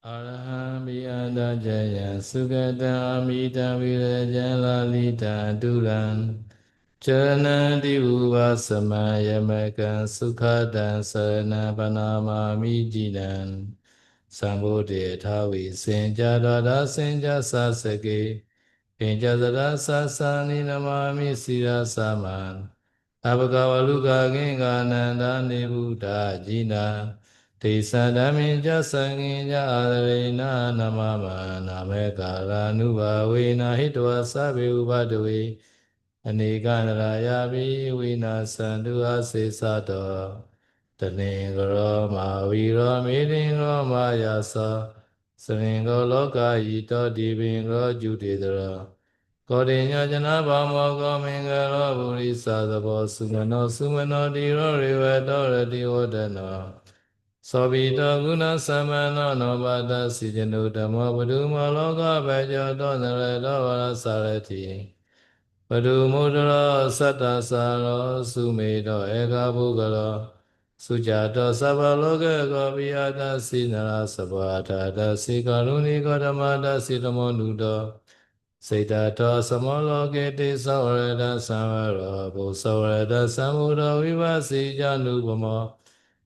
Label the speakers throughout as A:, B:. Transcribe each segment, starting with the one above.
A: Arahambiyanda Jaya Sugata Amita Virajala Lita Duran Charanadi Uvasama Yamaka Sukhatan Sarana Panama Mijinan Sambodhi Thavi Senja Dada Senja Sasake Kenja Dada Sasani Namami Sira Saman Abhagavaluka Genga Nanda Nibuddha Jina Tesadamija Sanginja Adarena Namama Namekara Nubhavena Hitva Sabi Ubadwe Aniganara Yabi Vina Sandu Asesato Taningro Maviro Miringro Mayasa Saringo Loka Ito Divingro Judidra Kodinya Janaba Mogo Mingaro Burisa Dabo Sumano Sumano Diro Rivedo Redio Dano Sobito Guna Samano Nobada Sijanu Damo Buduma Loka Bejo Donare Dovara Sarati Padu Mudra Sata Saro Sumedo Eka Bugalo Sujato Sabaloga Gobiata Sinara Sabata Dasi Karuni Kodamada Sitamonudo Seitato Samoloke Te Saurada Samara Saurada Samura Vivasi Janubamo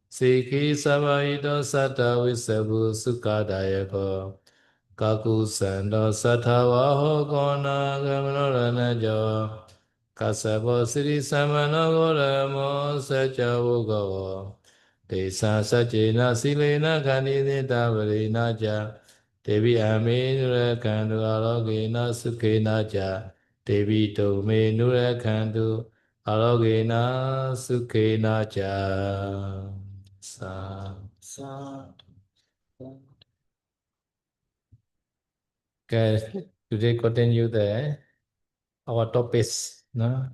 A: Siki Savaito Sata Visabu Sukadayako Kaku Sando Satavaho Kona Gamarana Jo Kasabo Siri Samano Goramo Sachavugo Desa Sajena Silena Kanidita Varinaja Devi Aminura Kandu Alogena Sukena Devi Tome Nura Kandu Alogena Sukena Sa Okay, today continue our topics. No?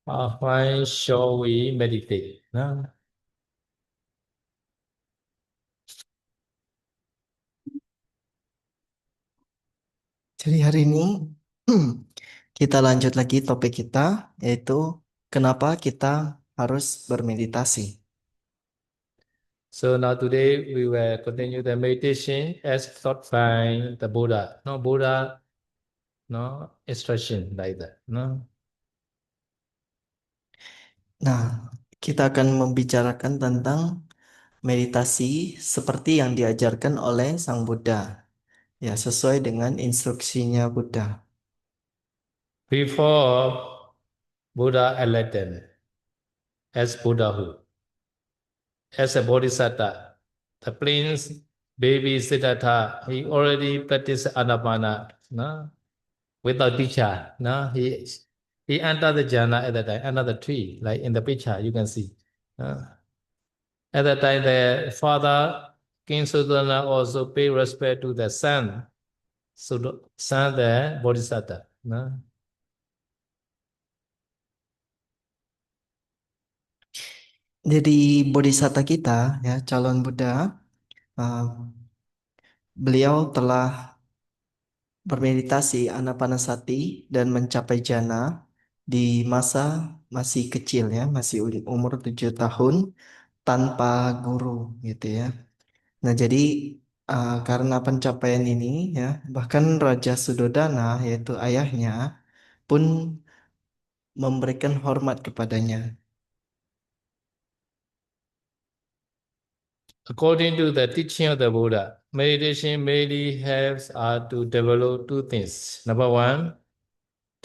A: Why shall we meditate? No?
B: Jadi hari ini kita lanjut lagi topik kita, yaitu kenapa kita harus bermeditasi.
A: So now today we will continue the meditation as taught by the Buddha. No Buddha, no instruction like that. No.
B: Nah, kita akan membicarakan tentang meditasi seperti yang diajarkan oleh Sang Buddha. Ya, sesuai dengan instruksinya Buddha.
A: Before Buddha enlightened as Buddhahood, as a bodhisattva, the prince baby Siddhartha, he already practiced Anapana. No? Without teacher, no, he entered the jhana at that time, under the tree, like in the picture you can see. At that time, the father King Sudana also pay respect to the son, son the Bodhisattva. No?
B: Jadi bodhisatta kita, ya calon Buddha, uh, beliau telah bermeditasi anapanasati dan mencapai jana di masa masih kecil ya, masih umur 7 tahun tanpa guru gitu ya. Nah, jadi karena pencapaian ini ya, bahkan Raja Sudodana yaitu ayahnya pun memberikan hormat kepadanya.
A: According to the teaching of the Buddha, meditation mainly helps us to develop two things. Number one,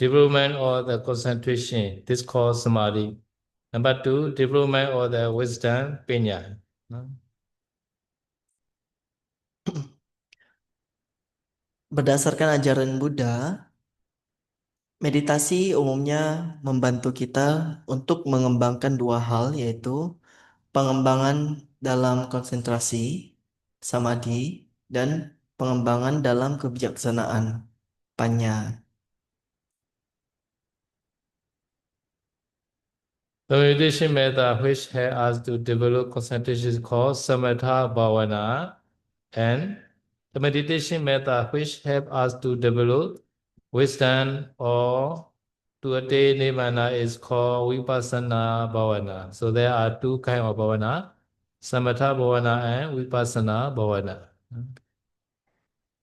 A: development of the concentration. This called samadhi. Number two, development of the wisdom, pinya. No?
B: Berdasarkan ajaran Buddha, meditasi umumnya membantu kita untuk mengembangkan dua hal, yaitu pengembangan dalam konsentrasi, samadhi, dan pengembangan dalam kebijaksanaan, panya.
A: The meditation method which helps us to develop concentration is called Samatha Bhavana, and the meditation method which helps us to develop wisdom or to attain Nibbana is called Vipassana Bhavana. So there are two kinds of Bhavana, Samatha bhavana and vipassana bhavana.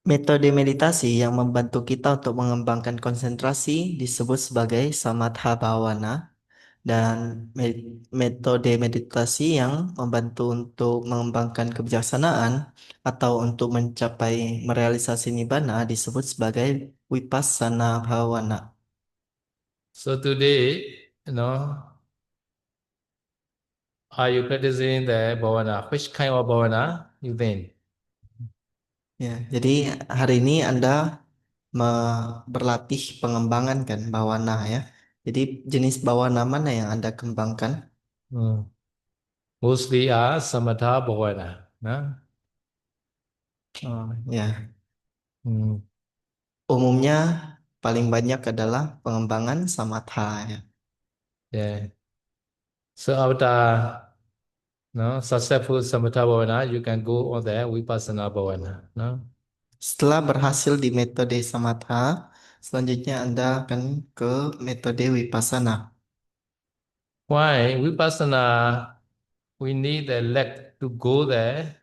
B: Metode meditasi yang membantu kita untuk mengembangkan konsentrasi disebut sebagai samatha bhavana dan metode meditasi yang membantu untuk mengembangkan kebijaksanaan atau untuk mencapai merealisasi nibbana disebut sebagai vipassana bhavana.
A: So today, are you practicing the bhavana? Which kind of bhavana you think?
B: Ya, jadi hari ini Anda berlatih pengembangan kan bhavana ya. Jadi jenis bhavana mana yang Anda kembangkan?
A: Hmm. Mostly are samatha bhavana. No?
B: Oh, ya.
A: Hmm.
B: Umumnya paling banyak adalah pengembangan samatha ya.
A: Yeah. So after successful samatha bhavana, you can go on the vipassana bhavana. No?
B: Setelah berhasil di metode samatha, selanjutnya Anda akan ke metode vipassana.
A: Why? Vipassana, we need the leg to go there,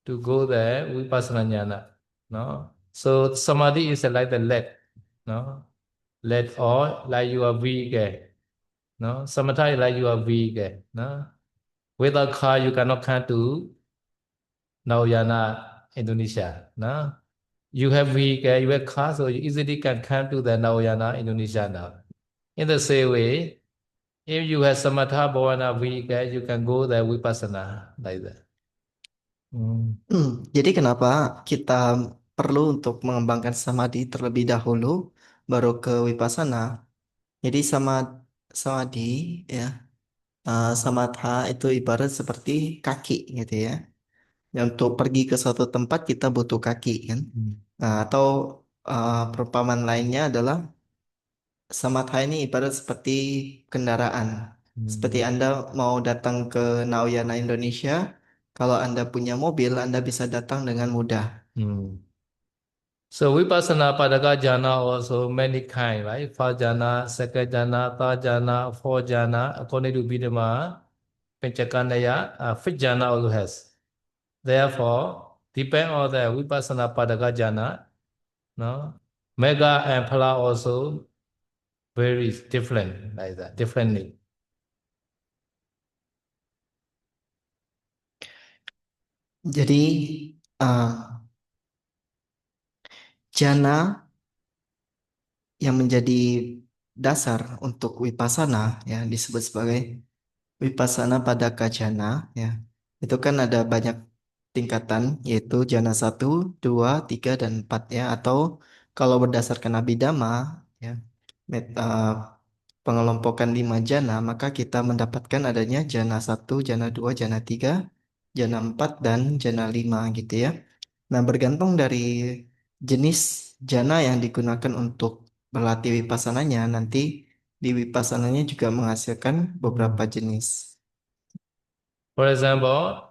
A: vipassana jnana. No? So samadhi is like the leg. No? Leg or like your vehicle. No? Samatha is like your vehicle. No? Without car, you cannot come to Nauyana, Indonesia. No? You have vehicle, you have car, so you easily can come to the Nauyana, Indonesia now. In the same way, if you have samatha bhavana vehicle, you can go there vipassana like that. Hmm.
B: Jadi kenapa kita perlu untuk mengembangkan samadhi terlebih dahulu, baru ke vipassana? Jadi samadhi ya, samatha itu ibarat seperti kaki gitu ya. Ya, untuk pergi ke suatu tempat kita butuh kaki kan.
A: Hmm.
B: Nah, atau perumpamaan lainnya adalah samatha ini ibarat seperti kendaraan. Seperti
A: Hmm.
B: Anda mau datang ke Nauyana Indonesia, kalau Anda punya mobil, Anda bisa datang dengan mudah.
A: Hmm. So vipassana padaka jhana also many kind, right? First jhana, second jhana, third jhana, fourth jhana, according to Bidama, Panchakanaya, fifth jhana also has. Therefore, depend on the vipassana padaka jhana, no? Mega and phala also very different like that, differently.
B: Jadi uh, jana yang menjadi dasar untuk vipassana ya disebut sebagai Vipassana pada jana ya. Itu kan ada banyak tingkatan yaitu jana satu, 2, 3 dan 4 ya atau kalau berdasarkan Abhidhamma ya pengelompokan 5 jana maka kita mendapatkan adanya jana satu, jana 2, jana 3, jana 4 dan jana 5 gitu ya. Nah, bergantung dari jenis jana yang digunakan untuk berlatih wipassananya nanti di wipassananya juga menghasilkan beberapa jenis.
A: For example,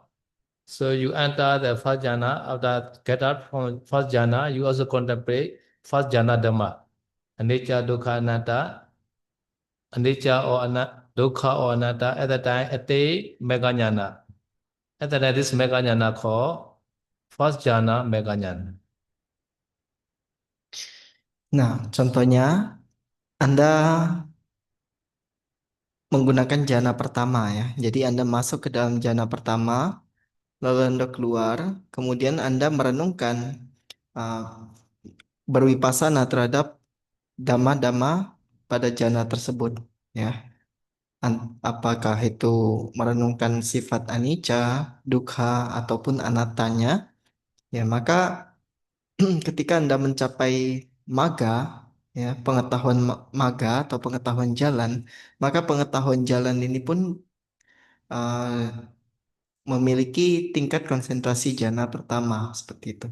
A: so you enter the first jhana, after get out from first jhana, you also contemplate first jhana dhamma, anicca, dukkha, anatta, anicca or dukkha or anatta. At the time, ate mega jhana. At the time, this mega jhana called first jhana mega jhana.
B: Nah, contohnya Anda menggunakan jana pertama ya. Jadi Anda masuk ke dalam jana pertama, lalu Anda keluar, kemudian Anda merenungkan uh, berwipasana terhadap dhamma-dhamma pada jana tersebut ya. Apakah itu merenungkan sifat anicca, dukkha ataupun anattanya ya, maka ketika Anda mencapai maga ya, pengetahuan maga atau pengetahuan jalan, maka pengetahuan jalan ini pun uh, memiliki tingkat konsentrasi jana pertama seperti itu.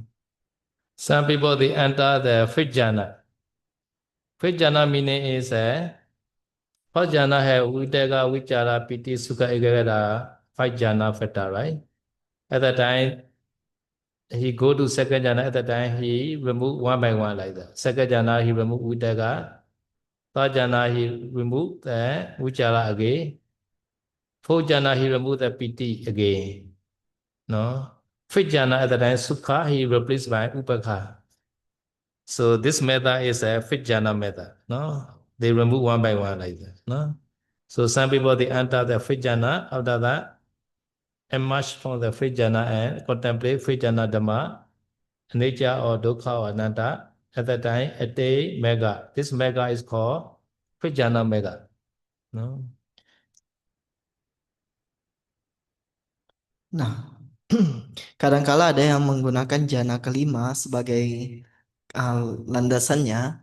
A: Some people they enter the fifth jhana. Fifth jhana meaning is first jhana have vitaka, vichara, piti, sukha, ekagata, five jhana factor, right? At that time, he go to second jhana. At that time, he remove one by one like that. Second jhana, he remove vitaka. Third jhana, he remove the vichara again. Fourth jhana, he removed the piti again. No? Fifth jhana at the time, sukha, he replaced by upekha. So this method is a fifth jhana method. No? They remove one by one like that. No? So some people, they enter the fifth jhana, after that, emerge from the fifth jhana and contemplate fifth jhana dhamma, nature or dukkha or anatta. At that time, a day mega. This mega is called fifth jhana mega. No?
B: Nah, kadangkala ada yang menggunakan jana kelima sebagai landasannya.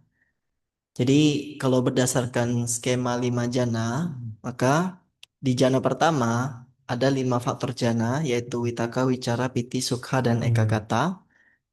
B: Jadi kalau berdasarkan skema 5 jana, maka di jana pertama ada 5 faktor jana, yaitu Witaka, Wicara, Piti, Sukha, dan Ekagata.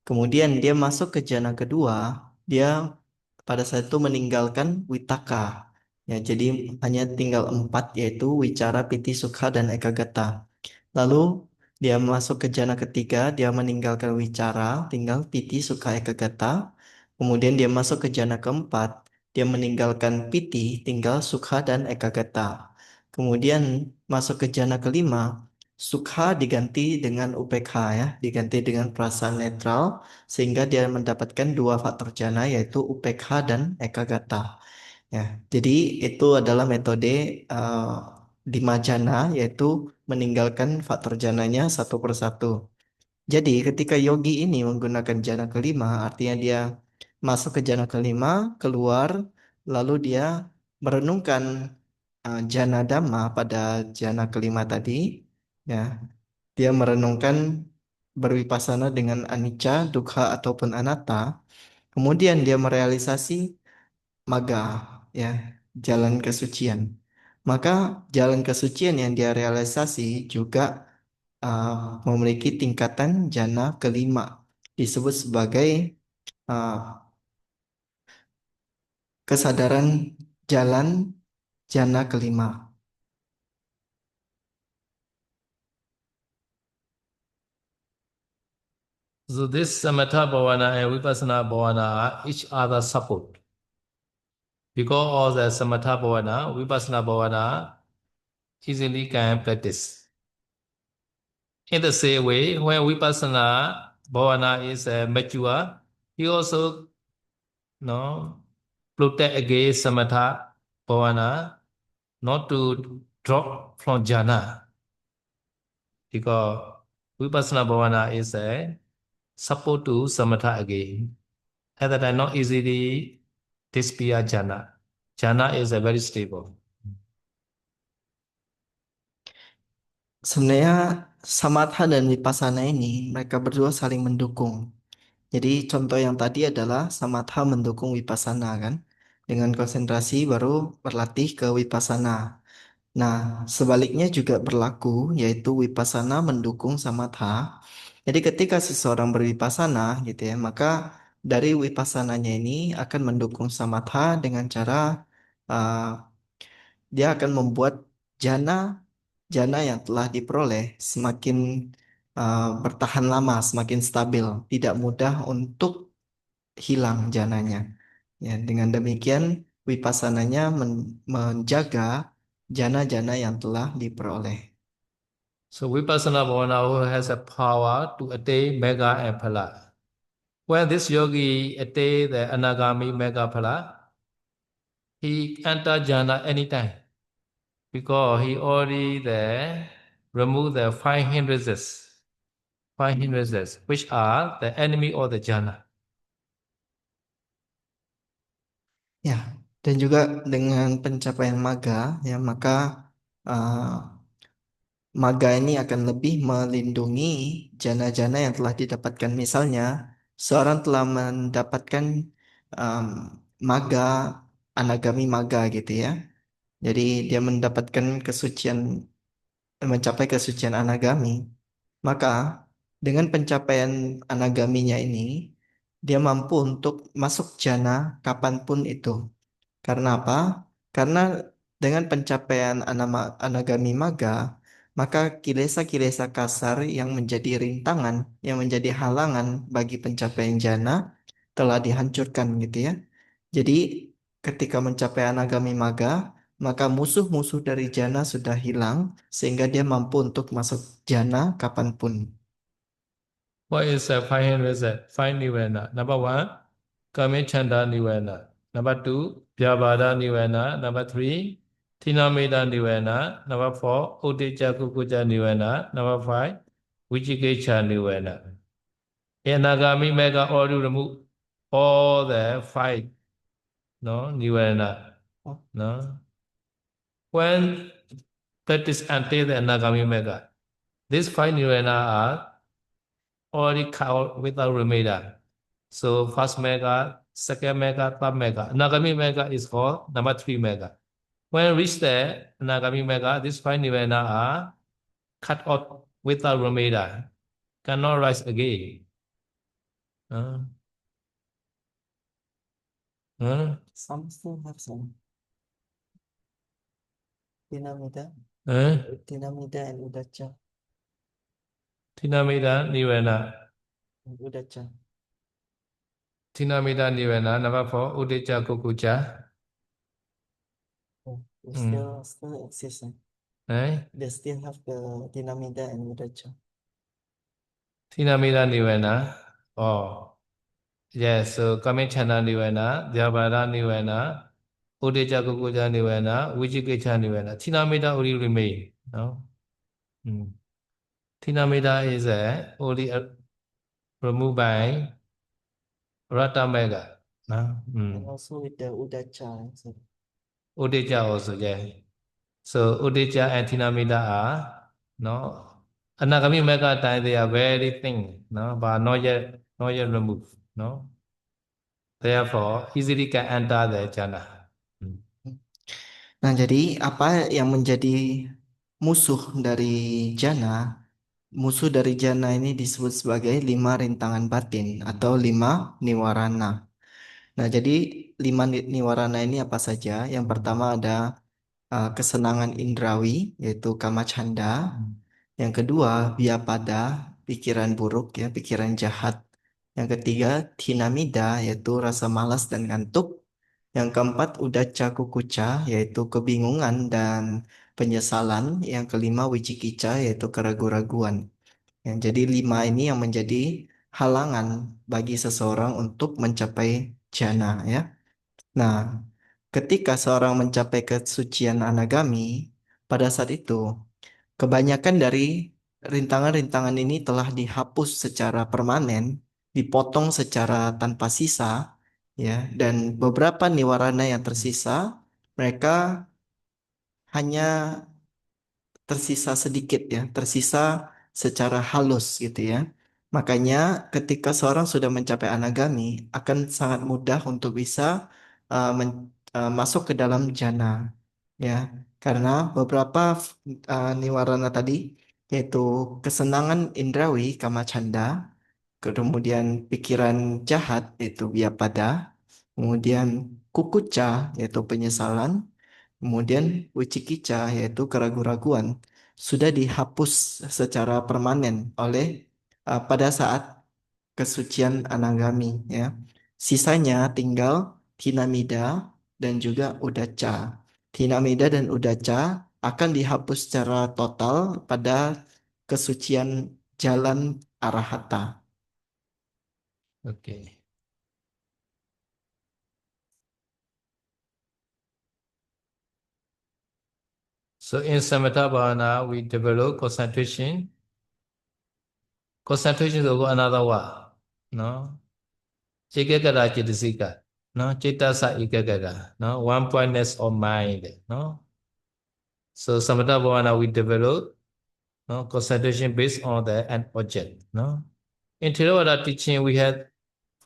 B: Kemudian dia masuk ke jana kedua, dia pada saat itu meninggalkan Witaka. Ya, jadi hanya tinggal 4, yaitu Wicara, Piti, Sukha, dan Ekagata. Lalu dia masuk ke jana ketiga, dia meninggalkan Wicara, tinggal Piti, Sukha, Ekagata. Kemudian dia masuk ke jana keempat, dia meninggalkan Piti, tinggal Sukha dan Ekagata. Kemudian masuk ke jana kelima, Sukha diganti dengan UPK, ya, diganti dengan perasaan netral, sehingga dia mendapatkan 2 faktor jana, yaitu UPK dan Ekagata. Ya, jadi itu adalah metode uh, 5 jana, yaitu meninggalkan faktor jananya satu persatu. Jadi ketika yogi ini menggunakan jana kelima, artinya dia masuk ke jana kelima, keluar, lalu dia merenungkan jana dhamma pada jana kelima tadi, ya, dia merenungkan berwipasana dengan anicca, dukkha ataupun anatta. Kemudian dia merealisasi maga, ya, jalan kesucian. Maka jalan kesucian yang dia realisasi juga memiliki tingkatan jana kelima, disebut sebagai uh, kesadaran jalan jana kelima.
A: So this samatha bhavana and vipassana bhavana are each other support. Because of the samatha bhavana, vipassana bhavana easily can practice. In the same way, when vipassana bhavana is mature, he also protect against samatha bhavana not to drop from jhana. Because vipassana bhavana is a support to samatha again. At that time, not easily disappear jhana. Jhana is a very stable.
B: Sebenarnya samatha dan vipassana ini mereka berdua saling mendukung. Jadi contoh yang tadi adalah samatha mendukung vipassana, kan? Dengan konsentrasi baru berlatih ke vipassana. Nah, sebaliknya juga berlaku, yaitu vipassana mendukung samatha. Jadi ketika seseorang bervipassana gitu ya, maka dari vipassananya ini akan mendukung samatha dengan cara uh, dia akan membuat jana jana yang telah diperoleh semakin bertahan lama, semakin stabil, tidak mudah untuk hilang jananya. Ya, dengan demikian wipassananya menjaga jana-jana yang telah diperoleh.
A: So vipassana bhavana has a power to attain mega and phala. When this yogi attain the anagami mega phala, he enter jhana anytime because he already there remove the 5 hindrances, which are the enemy of the jhana.
B: Ya, dan juga dengan pencapaian maga, ya, maka uh, maga ini akan lebih melindungi jana-jana yang telah didapatkan. Misalnya, seorang telah mendapatkan um, maga, anagami maga gitu ya. Jadi dia mendapatkan kesucian, mencapai kesucian anagami. Maka dengan pencapaian anagaminya ini, dia mampu untuk masuk jana kapanpun itu. Karena apa? Karena dengan pencapaian anagami maga, maka kilesa-kilesa kasar yang menjadi rintangan, yang menjadi halangan bagi pencapaian jana telah dihancurkan gitu ya. Jadi ketika mencapai anagami maga, maka musuh-musuh dari jana sudah hilang sehingga dia mampu untuk masuk jana kapanpun.
A: What is the 500? Five nirvana. Number one, Kamechanda nirvana. Number two, Vyavada nirvana. Number three, Tinameda nirvana. Number four, Uddhacca Kukucca nirvana. Number five, Vicikiccha nirvana. In Nagami Mega already remove all the five, no, nirvana.
B: Oh,
A: No. When practice until the Nagami Mega, these five nirvana are already cut out without remainder. So first mega, second mega, third mega. Nagami mega is called number three mega. When reach the Nagami mega, these five nirvana are cut out without remainder. Cannot rise again. Uh, uh,
B: some still have some. Tinamida,
A: uh,
B: Tinamida and Udacha.
A: Tinamida nirvana.
B: Udacha.
A: Tinamida nirvana. Number four, Uddhacca Kukucca.
B: Oh, they
A: Mm.
B: still exist.
A: Eh?
B: They still have the Tinamida and Udacha.
A: Tinamida nirvana. Oh. Yes, so Kamechana nirvana, Vyavada nirvana, Uddhacca Kukucca nirvana, Vicikiccha nirvana. Tinamida only remain. No? Mm. Tinamida is only removed by Ratamega. No?
B: And
A: Mm.
B: also with the Udacha. So,
A: Uddhacca also, yeah. So Uddhacca and Tinamida are no Anagami Mega time they are very thin, no, but not yet removed. No. Therefore, easily can enter the jhana. Mm.
B: nah, jadi apa yang menjadi musuh dari jana? Musuh dari jana ini disebut sebagai lima rintangan batin atau lima niwarana. Nah, jadi lima niwarana ini apa saja? Yang pertama ada kesenangan indrawi, yaitu kamacanda. Yang kedua, vyapada, pikiran buruk, ya, pikiran jahat. Yang ketiga, tinamida, yaitu rasa malas dan ngantuk. Yang keempat, udaca kukuca, yaitu kebingungan dan penyesalan. Yang kelima, wicikica, yaitu keraguan-raguan. Ya, jadi lima ini yang menjadi halangan bagi seseorang untuk mencapai jana, ya. Nah, ketika seorang mencapai kesucian anagami, pada saat itu kebanyakan dari rintangan-rintangan ini telah dihapus secara permanen, dipotong secara tanpa sisa, ya, dan beberapa niwarana yang tersisa, mereka hanya tersisa sedikit, ya, tersisa secara halus gitu, ya. Makanya ketika seorang sudah mencapai anagami, akan sangat mudah untuk bisa masuk ke dalam jana, ya, karena beberapa niwarana tadi, yaitu kesenangan indrawi kamacanda, kemudian pikiran jahat yaitu vyapada, kemudian kukuca yaitu penyesalan, kemudian wicikica yaitu keraguan-raguan sudah dihapus secara permanen oleh pada saat kesucian anagami, ya. Sisanya tinggal tinamida dan juga udaca. Tinamida dan udaca akan dihapus secara total pada kesucian jalan arahata.
A: Okay. So in Samatha Bhavana, we develop concentration. Concentration is also another word. No? Ekagata Chitasika. No? Chitasa Ekagata. No? One pointness of mind. No? So Samatha Bhavana, we develop no? Concentration based on the an object. No? In Theravada teaching, we had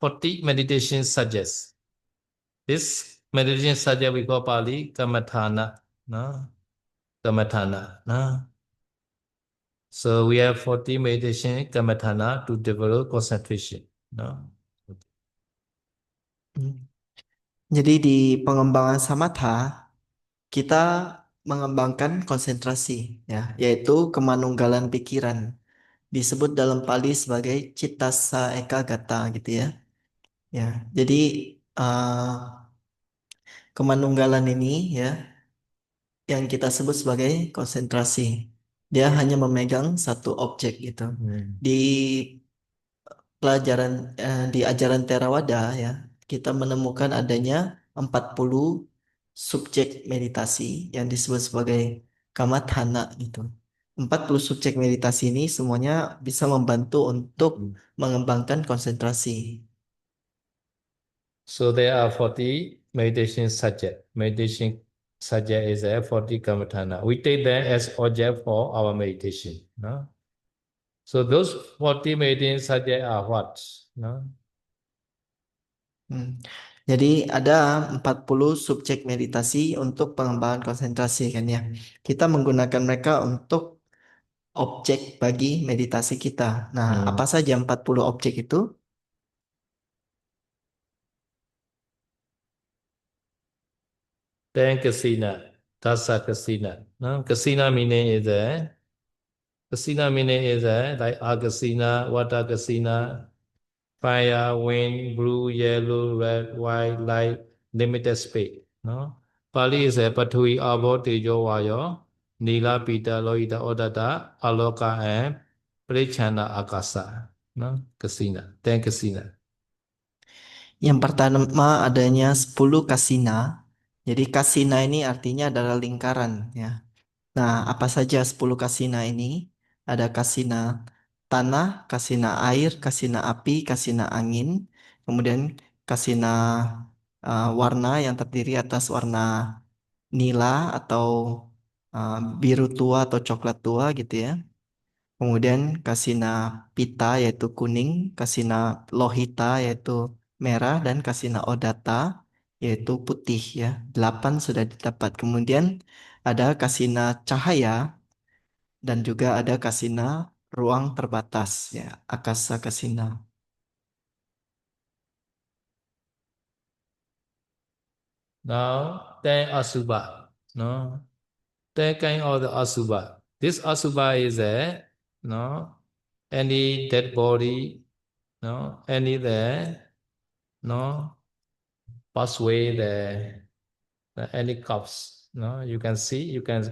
A: 40 meditation subjects. This meditation subject we call Pali Kamathana. No? Kamathana. No? So we have 40 meditation Kamathana to develop concentration. No?
B: Hmm. Jadi di pengembangan samatha kita mengembangkan konsentrasi, ya, yaitu kemanunggalan pikiran. Disebut dalam Pali sebagai cittasa ekagata gitu, ya. Ya, jadi kemanunggalan ini, ya, yang kita sebut sebagai konsentrasi. Dia hanya memegang satu objek gitu.
A: Hmm.
B: Di pelajaran di ajaran Theravada ya, kita menemukan adanya 40 subjek meditasi yang disebut sebagai kamathana gitu. 40 subjek meditasi ini semuanya bisa membantu untuk mengembangkan konsentrasi.
A: So there are 40 meditation subject. Meditation subject is a 40 Kamathana. We take that as object for our meditation. No? So those 40 meditation subject are what? No?
B: Hmm. Jadi ada 40 subjek meditasi untuk pengembangan konsentrasi kan ya. Kita menggunakan mereka untuk objek bagi meditasi kita. Nah,
A: Hmm.
B: apa saja 40 objek itu?
A: Then kasina, dasa kasina. No? Kasina meaning is a like akasina, water kasina, fire, wind, blue, yellow, red, white, light, limited space. No? Pali is a patui, abo, tejo, vayo, nila, pita, loita, odata, aloka, and prechana, akasa. No? Kasina. Then kasina.
B: Yang pertama adanya 10 kasina. Jadi kasina ini artinya adalah lingkaran ya. Nah, apa saja 10 kasina ini? Ada kasina tanah, kasina air, kasina api, kasina angin, kemudian kasina warna yang terdiri atas warna nila atau biru tua atau coklat tua gitu ya. Kemudian kasina pita yaitu kuning, kasina lohita yaitu merah, dan kasina odata yaitu putih ya. 8 sudah didapat. Kemudian ada kasina cahaya dan juga ada kasina ruang terbatas ya, akasa kasina.
A: Now, then asubha. No? Then kind of the asubha. This asubha is a no any dead body, no any there, no pass away any cups. No, you can see, you can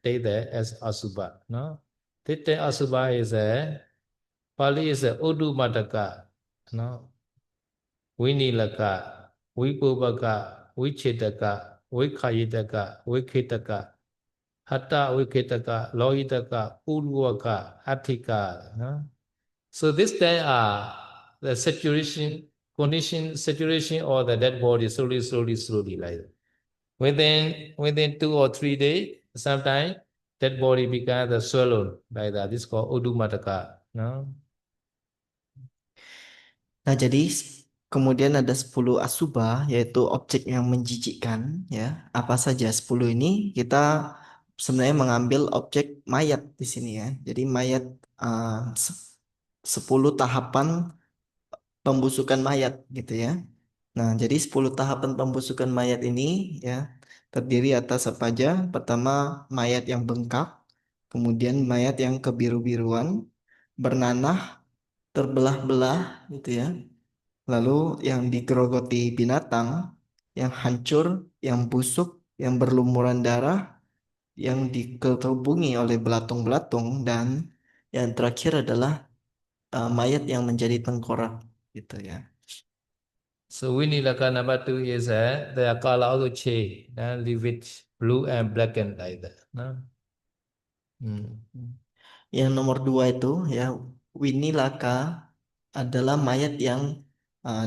A: take that as asubha. No, Tite asubha is a Pali is a Udu Mataka, no, Winilaka, Wipubaka, Wichitaka, Wikhayitaka, Wikitaka, Hatha Wikitaka, Lohitaka, Uruaka, Attika. No? So this there are the saturation, condition, saturation of the dead body slowly like that. Within 2 or 3 days, sometimes dead body becomes the swallow like that. This is called Udumataka. No?
B: Nah, jadi kemudian ada 10 asuba yaitu objek yang menjijikkan ya. Apa saja 10 ini? Kita sebenarnya mengambil objek mayat di sini ya. Jadi mayat uh, se- 10 tahapan pembusukan mayat gitu ya. Nah, jadi 10 tahapan pembusukan mayat ini ya terdiri atas apa aja? Pertama, mayat yang bengkak, kemudian mayat yang kebiru-biruan, bernanah, terbelah-belah gitu ya. Lalu yang digerogoti binatang, yang hancur, yang busuk, yang berlumuran darah, yang dikelubungi oleh belatung-belatung, dan yang terakhir adalah mayat yang menjadi tengkorak gitu ya.
A: So Winilaka number two is the color also change. Leave it blue and black and like that. No? Hmm.
B: Yang nomor dua itu ya Winnie Laka adalah mayat yang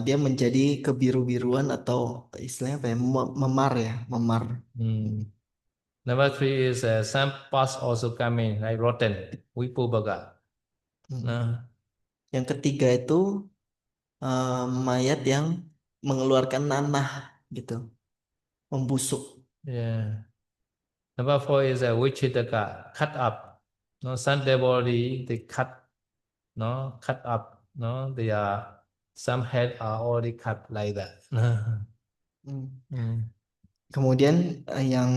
B: dia menjadi kebiru-biruan atau istilahnya apa ya memar ya memar.
A: Hmm. Number three is some parts also coming like rotten. Wipubaga.
B: Hmm.
A: No?
B: Yang ketiga itu mayat yang mengeluarkan nanah gitu, membusuk.
A: Yeah. Number four is a Wichitaka, cut up. No, some dead body they cut, no, cut up. No, they are some head are already cut like that.
B: Hmm.
A: Hmm.
B: Kemudian yang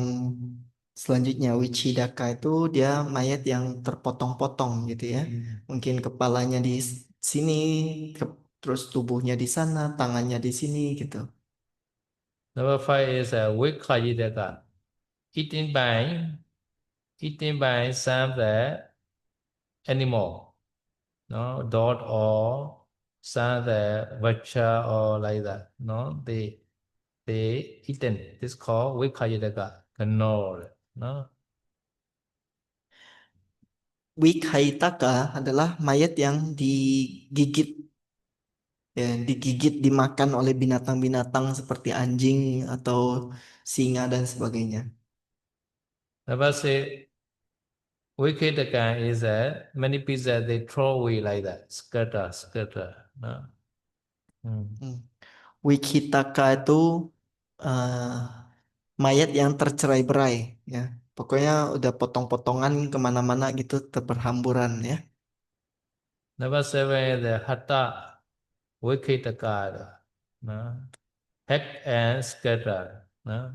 B: selanjutnya Wichidaka itu dia mayat yang terpotong-potong gitu ya. Mungkin kepalanya di sini, terus tubuhnya di sana, tangannya di sini gitu.
A: Number five is a Wikhayitaka. eaten by some the animal, no, dog or some the vulture or like that, no, they eaten. This called Vikayataka, gnaw, no.
B: Wikhaitaka adalah mayat yang digigit, ya, digigit dimakan oleh binatang-binatang seperti anjing atau singa dan sebagainya.
A: Number say Vikayataka is a many pieces they throw away like that, scatter, no. Hmm.
B: Hmm. Wikitaka itu eh, mayat yang tercerai-berai, ya. Pokoknya udah potong-potongan kemana-mana gitu, terberhamburan, ya.
A: Number seven is the Hatha Vikayataka, no. Hack and scatter, no.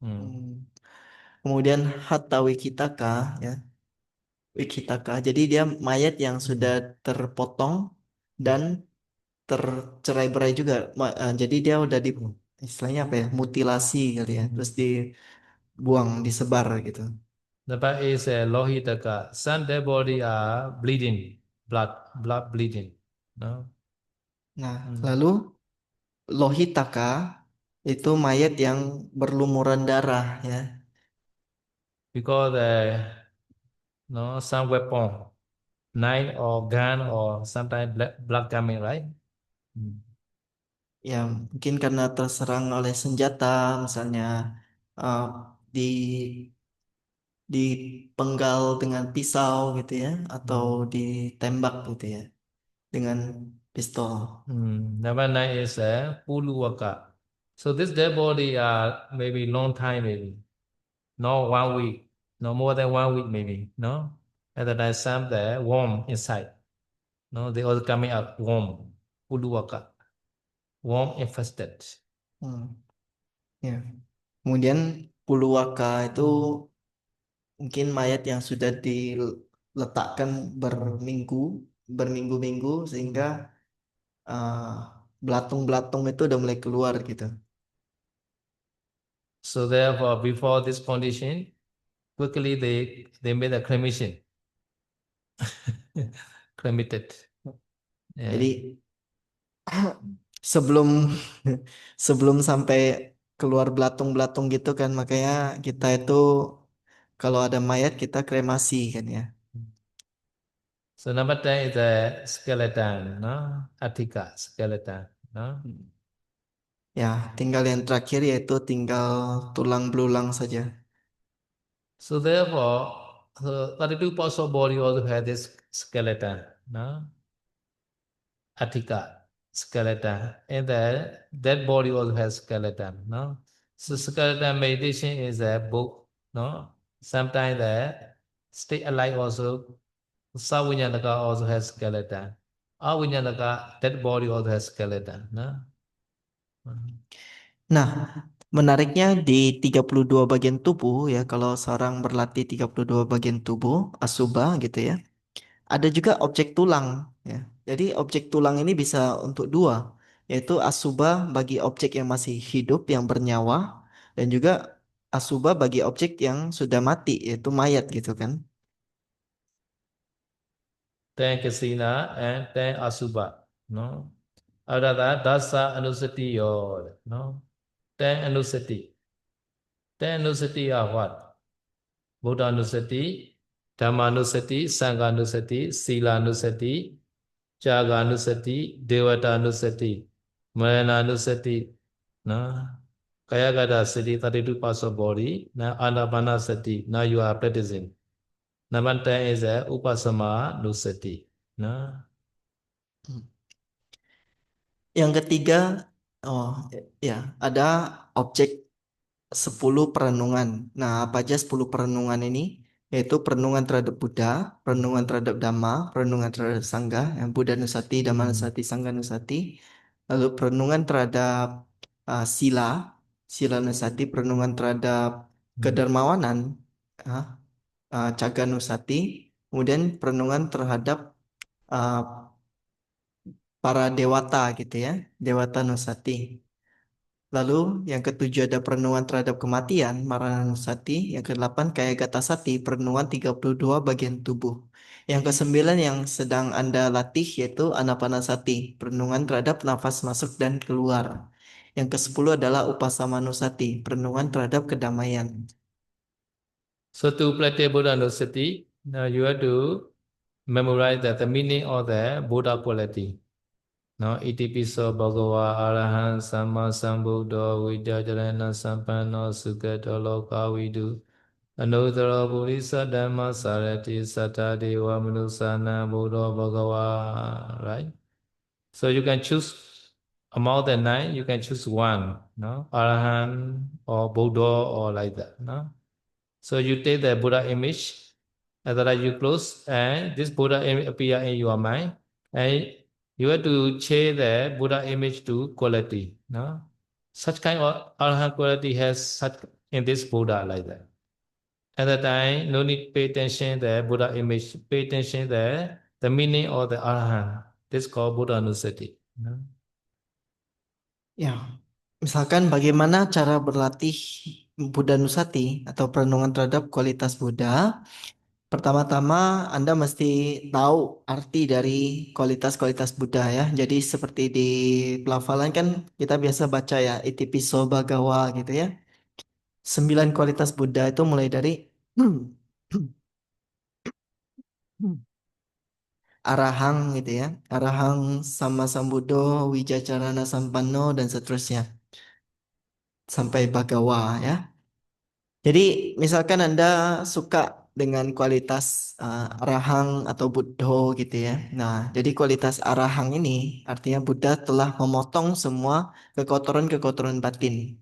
A: Hmm.
B: Hmm. Kemudian Hatta Wikitaka, ya. Wikitaka. Jadi dia mayat yang sudah terpotong dan tercerai-berai juga. Jadi dia udah di istilahnya apa ya? Mutilasi kali ya. Terus dibuang, disebar gitu.
A: Number eight is Lohitaka. Some dead body are bleeding, blood bleeding, no.
B: Nah,
A: Hmm.
B: lalu Lohitaka itu mayat yang berlumuran darah, ya.
A: Because no, some weapon, knife or gun or sometimes blood coming, right? Hmm.
B: Ya, mungkin karena terserang oleh senjata, misalnya uh, di dipenggal dengan pisau gitu ya, atau
A: Hmm.
B: ditembak gitu ya dengan pistol.
A: Number nine is Puluwaka. So this dead body maybe long time, maybe not 1 week, no more than 1 week, maybe, no. At the time, some the worm inside, no, they all coming up worm, Puluwaka, worm infested.
B: Hmm, ya. Kemudian Puluwaka itu mungkin mayat yang sudah diletakkan berminggu-minggu sehingga uh, belatung-belatung itu udah mulai keluar gitu.
A: So therefore, before this condition, quickly they made a cremation, cremated.
B: Jadi
A: Yeah.
B: sebelum sebelum sampai keluar belatung-belatung gitu kan, makanya kita itu kalau ada mayat kita kremasi kan ya.
A: So number 10 is the skeleton, no? Attica skeleton, no?
B: Ya, tinggal yang terakhir yaitu tinggal tulang belulang saja.
A: So therefore, 32 parts of body also have this skeleton, no? Attica skeleton. And that body also has skeleton, no? So skeleton meditation is a book, no? Sometimes the stay alive also, Savinyanaka also has skeleton. Avinyanaka, that body also has skeleton, no?
B: Nah, menariknya di 32 bagian tubuh ya, kalau seorang berlatih 32 bagian tubuh, asuba gitu ya. Ada juga objek tulang ya. Jadi objek tulang ini bisa untuk dua, yaitu asuba bagi objek yang masih hidup yang bernyawa dan juga asuba bagi objek yang sudah mati yaitu mayat gitu kan.
A: 10 Kasina and 10 Asubha, no? Adada Dasa Anusati your, no? 10 Anusati. 10 Anusati are what? Buddha Anusati, Dhamma Anusati, Sangha Anusati, Sila Anusati, Jaga Anusati, Devata Anusati, Marana Anusati, no? Kaya Gata Sati, 32 parts of body. Now Anapana Sati, now you are practicing. Number 10 is Upasama Nusati, no?
B: Yang ketiga, oh ya, ada objek 10 perenungan. Nah, apa aja 10 perenungan ini? Yaitu perenungan terhadap Buddha, perenungan terhadap Dhamma, perenungan terhadap Sangha, yang Buddha Nusati, Dhamma Nusati, Sangha Nusati. Lalu perenungan terhadap Sila, Sila Nusati, perenungan terhadap kedermawanan, uh, Caga Nusati. Kemudian perenungan terhadap uh, para dewata gitu ya, Dewata Nusati. Lalu yang ketujuh ada perenungan terhadap kematian, Maranusati. Yang kedelapan Kayagata Sati, perenungan 32 bagian tubuh. Yang kesembilan yang sedang Anda latih yaitu Anapanasati, perenungan terhadap nafas masuk dan keluar. Yang kesepuluh adalah Upasamanusati, perenungan terhadap kedamaian.
A: So to practice Buddha Nusati, now you have to memorize the meaning of the Buddha quality. Now, itipiso bhagava arahant samma sambuddho vijajarana sampanno sugato loka vidu anuttara purisa dhamma sarati satta deva manusana buddho bhagava. Right? So you can choose among the nine, you can choose one, no? Arahant or Buddha or like that, no? So you take the Buddha image, and then you close, and this Buddha image appear in your mind, and you have to change the Buddha image to quality. No, such kind of arahant quality has such in this Buddha like that. At that time, no need pay attention the Buddha image, pay attention the meaning of the arahant. This called Buddha Nusati. No?
B: Ya, misalkan bagaimana cara berlatih Buddha Nusati atau perenungan terhadap kualitas Buddha. Pertama-tama Anda mesti tahu arti dari kualitas-kualitas Buddha ya. Jadi seperti di pelafalan kan kita biasa baca ya Itipiso Bhagawa gitu ya. Sembilan kualitas Buddha itu mulai dari Arahang gitu ya. Arahang sama Sambuddho, Wijacarana Sampanno dan seterusnya sampai Bhagawa ya. Jadi misalkan Anda suka dengan kualitas arahang atau Buddho gitu ya. Nah, jadi kualitas arahang ini artinya Buddha telah memotong semua kekotoran-kekotoran batin.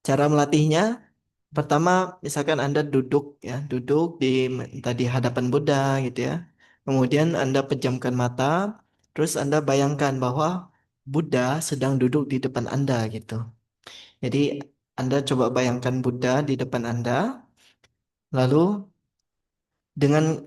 B: Cara melatihnya, pertama misalkan Anda duduk ya, duduk di entah di hadapan Buddha gitu ya. Kemudian Anda pejamkan mata, terus Anda bayangkan bahwa Buddha sedang duduk di depan Anda gitu. Jadi Anda coba bayangkan Buddha di depan Anda. Lalu dengan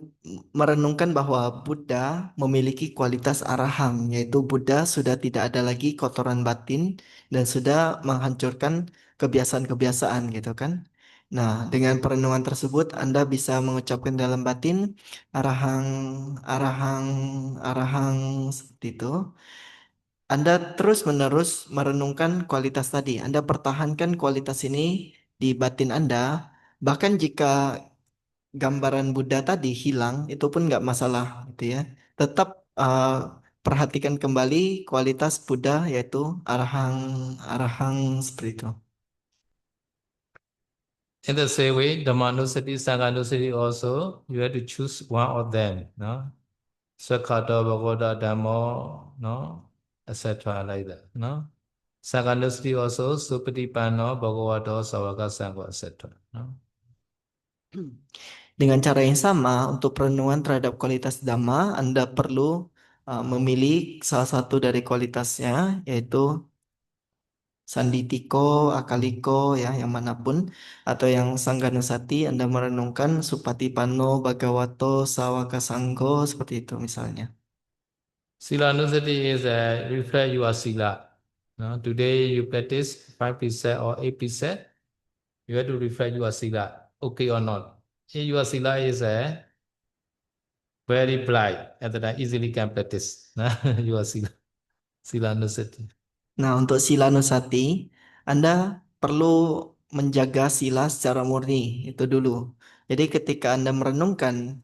B: merenungkan bahwa Buddha memiliki kualitas arahang, yaitu Buddha sudah tidak ada lagi kotoran batin dan sudah menghancurkan kebiasaan-kebiasaan gitu kan. Nah, dengan perenungan tersebut Anda bisa mengucapkan dalam batin arahang, arahang, arahang seperti itu. Anda terus-menerus merenungkan kualitas tadi. Anda pertahankan kualitas ini di batin Anda. Bahkan jika gambaran Buddha tadi hilang, itu pun nggak masalah gitu ya. Tetap uh, perhatikan kembali kualitas Buddha yaitu arahang, arahang seperti itu.
A: In the same way, Dhammanusati, Sanghanusati also, you have to choose one of them. No? Swakhato, Bhagavata, Dhammo, no? Etc. like that. No? Sanghanusati also, Supatipanno, Bhagavato, Savaka, Sangha, etc. No?
B: Dengan cara yang sama, untuk perenungan terhadap kualitas Dhamma, Anda perlu memilih salah satu dari kualitasnya, yaitu Sanditiko, Akaliko, ya, yang manapun, atau yang Sangganusati, Anda merenungkan Supatipanno, Bhagavato, Sawaka Sangho, seperti itu misalnya.
A: Silanusati is a reflect your sila. No? Today you practice 5% or 8%, you have to reflect your sila. Okay or not? If your sila is a very bright, and then easily can practice. Your sila. Silanusati.
B: Nah, untuk Sila Nusati, Anda perlu menjaga sila secara murni, itu dulu. Jadi ketika Anda merenungkan,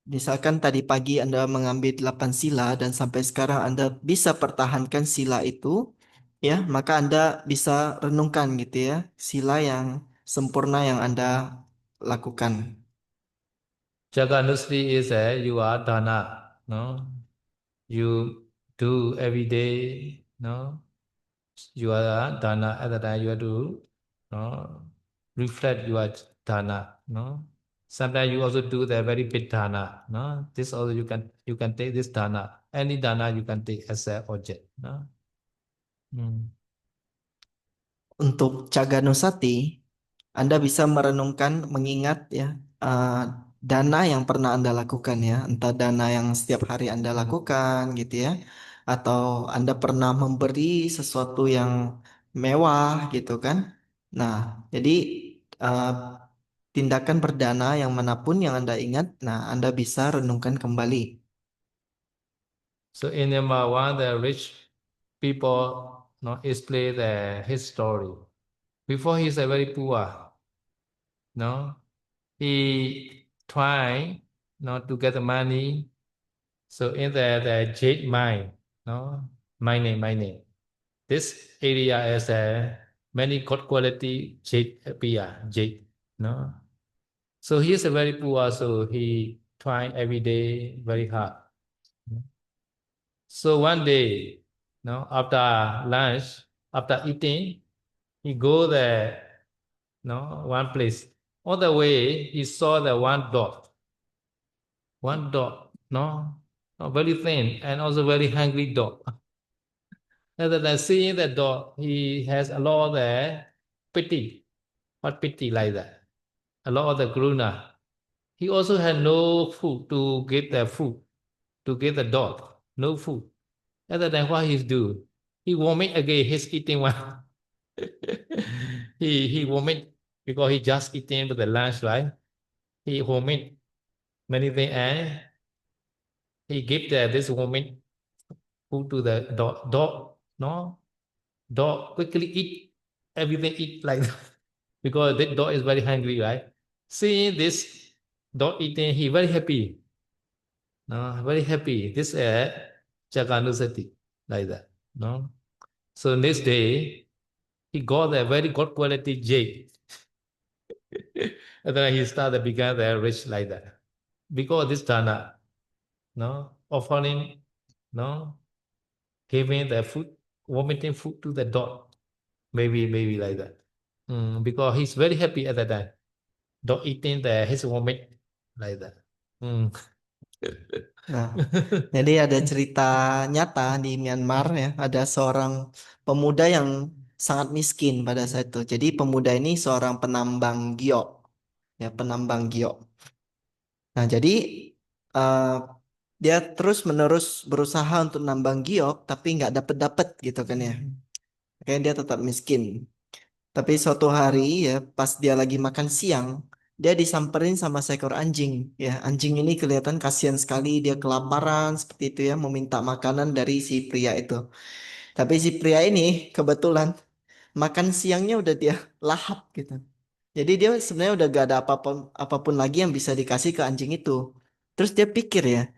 B: misalkan tadi pagi Anda mengambil 8 sila dan sampai sekarang Anda bisa pertahankan sila itu, ya, maka Anda bisa renungkan gitu ya, sila yang sempurna yang Anda lakukan.
A: Jaganusri is a you are dana, no? You do every day, no? You are dana at the time you have to no? Reflect your dana, no? Sometimes you also do the very big dana, no? This also you can take this dana. Any dana you can take as a object, no? Hmm.
B: Untuk Caganusati, Anda bisa merenungkan, mengingat ya eh, dana yang pernah Anda lakukan ya, entah dana yang setiap hari Anda lakukan gitu ya, atau Anda pernah memberi sesuatu yang mewah gitu kan. Nah, jadi eh, tindakan perdana yang manapun yang Anda ingat, nah Anda bisa renungkan kembali.
A: So in number one, the rich people explain his story. Before he's a very poor, no, he try not to get the money. So in the jade mine, no, mining. This area is a many good quality jade appear, jade, no. So he is a very poor, so he try every day very hard. So one day, no, after lunch, after eating, he go there, no, one place. On the way, he saw the one dog, no, very thin and also very hungry dog. Rather than seeing the dog, he has a lot of the pity, what pity like that, a lot of the gruna. He also had no food to give the food, to give the dog, no food. Rather than what he's do, he vomit again, he's eating one. he vomit because he just eating the lunch, right? He vomit many things and he give this vomit food to the dog. No, dog quickly eat everything, eat like that because the dog is very hungry, right? Seeing this dog eating, he very happy. No, very happy. This Jaganusati, like that. No. So next day, he got a very good quality jade. And then he started began the rich like that. Because this dana, no, offering, no, giving the food, vomiting food to the dog. Maybe like that. Because he's very happy at that time. Dog eating his vomit like that. Mm.
B: Nah, jadi ada cerita nyata di Myanmar ya, ada seorang pemuda yang sangat miskin pada saat itu. Jadi pemuda ini seorang penambang giok, ya penambang giok. Nah, jadi eh, dia terus-menerus berusaha untuk nambang giok, tapi nggak dapet-dapet gitu kan ya. Kayak dia tetap miskin. Tapi suatu hari ya, pas dia lagi makan siang, dia disamperin sama seekor anjing. Ya, anjing ini kelihatan kasihan sekali, dia kelaparan seperti itu ya, meminta makanan dari si pria itu. Tapi si pria ini kebetulan makan siangnya udah dia lahap gitu. Jadi dia sebenarnya udah gak ada apapun apapun lagi yang bisa dikasih ke anjing itu. Terus dia pikir ya,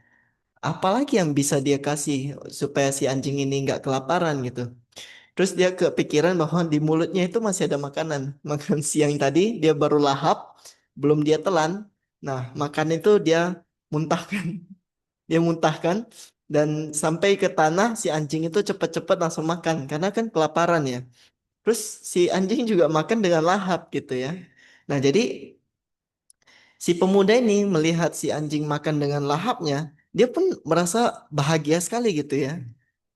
B: apalagi yang bisa dia kasih supaya si anjing ini nggak kelaparan gitu. Terus dia kepikiran bahwa di mulutnya itu masih ada makanan. Makan siang tadi dia baru lahap, belum dia telan. Nah, makan itu dia muntahkan. Dia muntahkan dan sampai ke tanah si anjing itu cepat-cepat langsung makan karena kan kelaparan ya. Terus si anjing juga makan dengan lahap gitu ya. Nah, jadi si pemuda ini melihat si anjing makan dengan lahapnya, dia pun merasa bahagia sekali gitu ya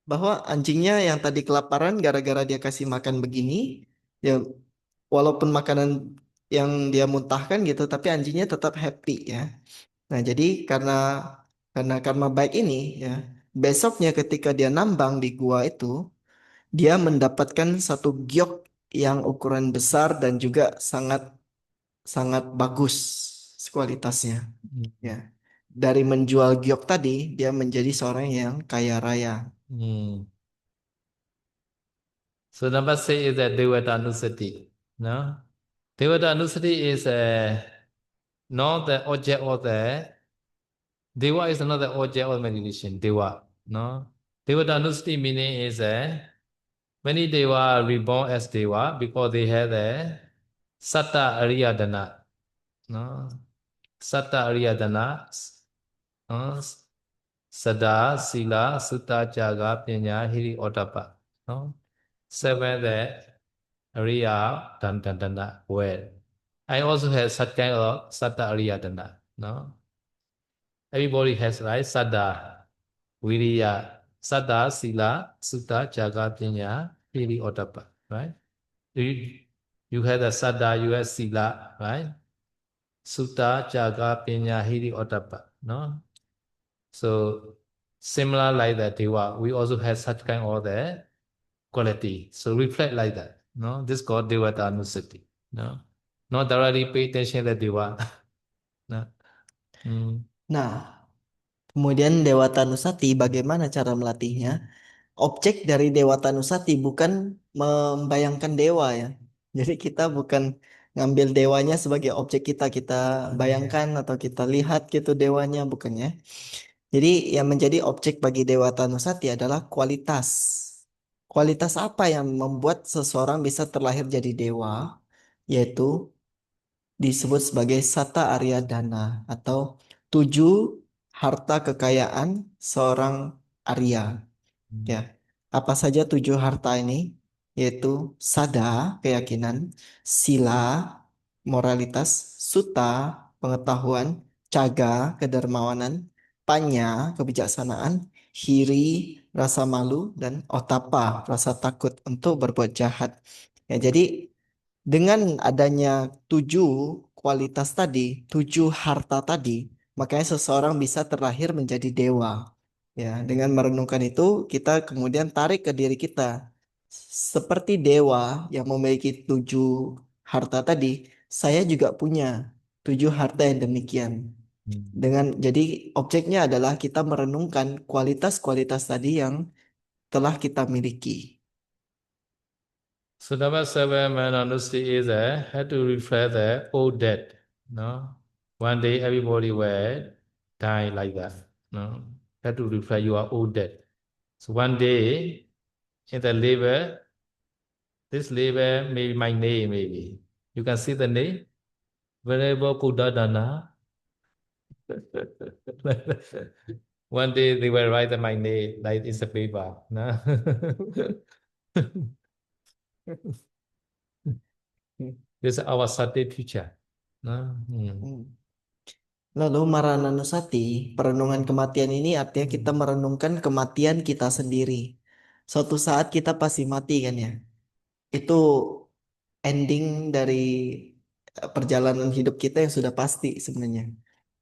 B: bahwa anjingnya yang tadi kelaparan gara-gara dia kasih makan begini, ya walaupun makanan yang dia muntahkan gitu, tapi anjingnya tetap happy ya. Nah, jadi karena karma baik ini ya, besoknya ketika dia nambang di gua itu, dia mendapatkan satu giok yang ukuran besar dan juga sangat sangat bagus kualitasnya ya. Dari menjual giok tadi, dia menjadi seorang yang kaya raya.
A: Mm. So number six is the Devata Anusati. No? Devata Anusati is not the object of the Deva is not the object of meditation. Deva. No? Devata Anusati meaning is many Deva are reborn as Deva because they have the Satta Ariyadana. No? Satta Ariyadana. No? Sada, Sila, Sutta, Jaga, Panya, Hiri, Ottappa. No? Seven the Ariya Dana well. I also have such kind of Satta Ariya Dana. No? Everybody has right Sada, Viriya, Sada, Sila, Sutta, Jaga, Panya, Hiri, Ottappa. Right? You, you have the Sada, you have Sila, right? Sutta, Jaga, Panya, Hiri, Ottappa. No? So similar like that Deva, we also have such kind of the quality. So reflect like that. No, this called Devata Anusati. No, not directly pay attention to Deva. No. Hmm.
B: Nah, kemudian Dewa Tanusati bagaimana cara melatihnya? Objek dari Dewa Tanusati bukan membayangkan dewa ya. Jadi kita bukan ngambil dewanya sebagai objek kita bayangkan atau kita lihat gitu dewanya bukan ya. Jadi yang menjadi objek bagi Dewa Tanusati adalah kualitas. Kualitas apa yang membuat seseorang bisa terlahir jadi dewa? Yaitu disebut sebagai Sata Arya Dana atau 7 harta kekayaan seorang Arya. Ya, apa saja 7 harta ini? Yaitu sada, keyakinan, sila, moralitas, suta, pengetahuan, caga, kedermawanan, panya, kebijaksanaan, hiri, rasa malu, dan otapa, rasa takut untuk berbuat jahat. Ya, jadi dengan adanya 7 kualitas tadi, 7 harta tadi, makanya seseorang bisa terlahir menjadi dewa. Ya, dengan merenungkan itu, kita kemudian tarik ke diri kita. Seperti dewa yang memiliki 7 harta tadi, saya juga punya 7 harta yang demikian. Jadi objeknya adalah kita merenungkan kualitas-kualitas tadi yang telah kita miliki.
A: So number seven, man, honesty is had to reflect the old debt. No, one day everybody will die like that. No, had to reflect your old debt. So one day in the label, this label may be my name, maybe. You can see the name. Venerable Buddha Dana. One day they will write my name like it's a paper. No? This is our Sati future. No?
B: Hmm. Lalu Marananusati, perenungan kematian ini artinya kita merenungkan kematian kita sendiri. Suatu saat kita pasti mati kan ya. Itu ending dari perjalanan hidup kita yang sudah pasti sebenarnya.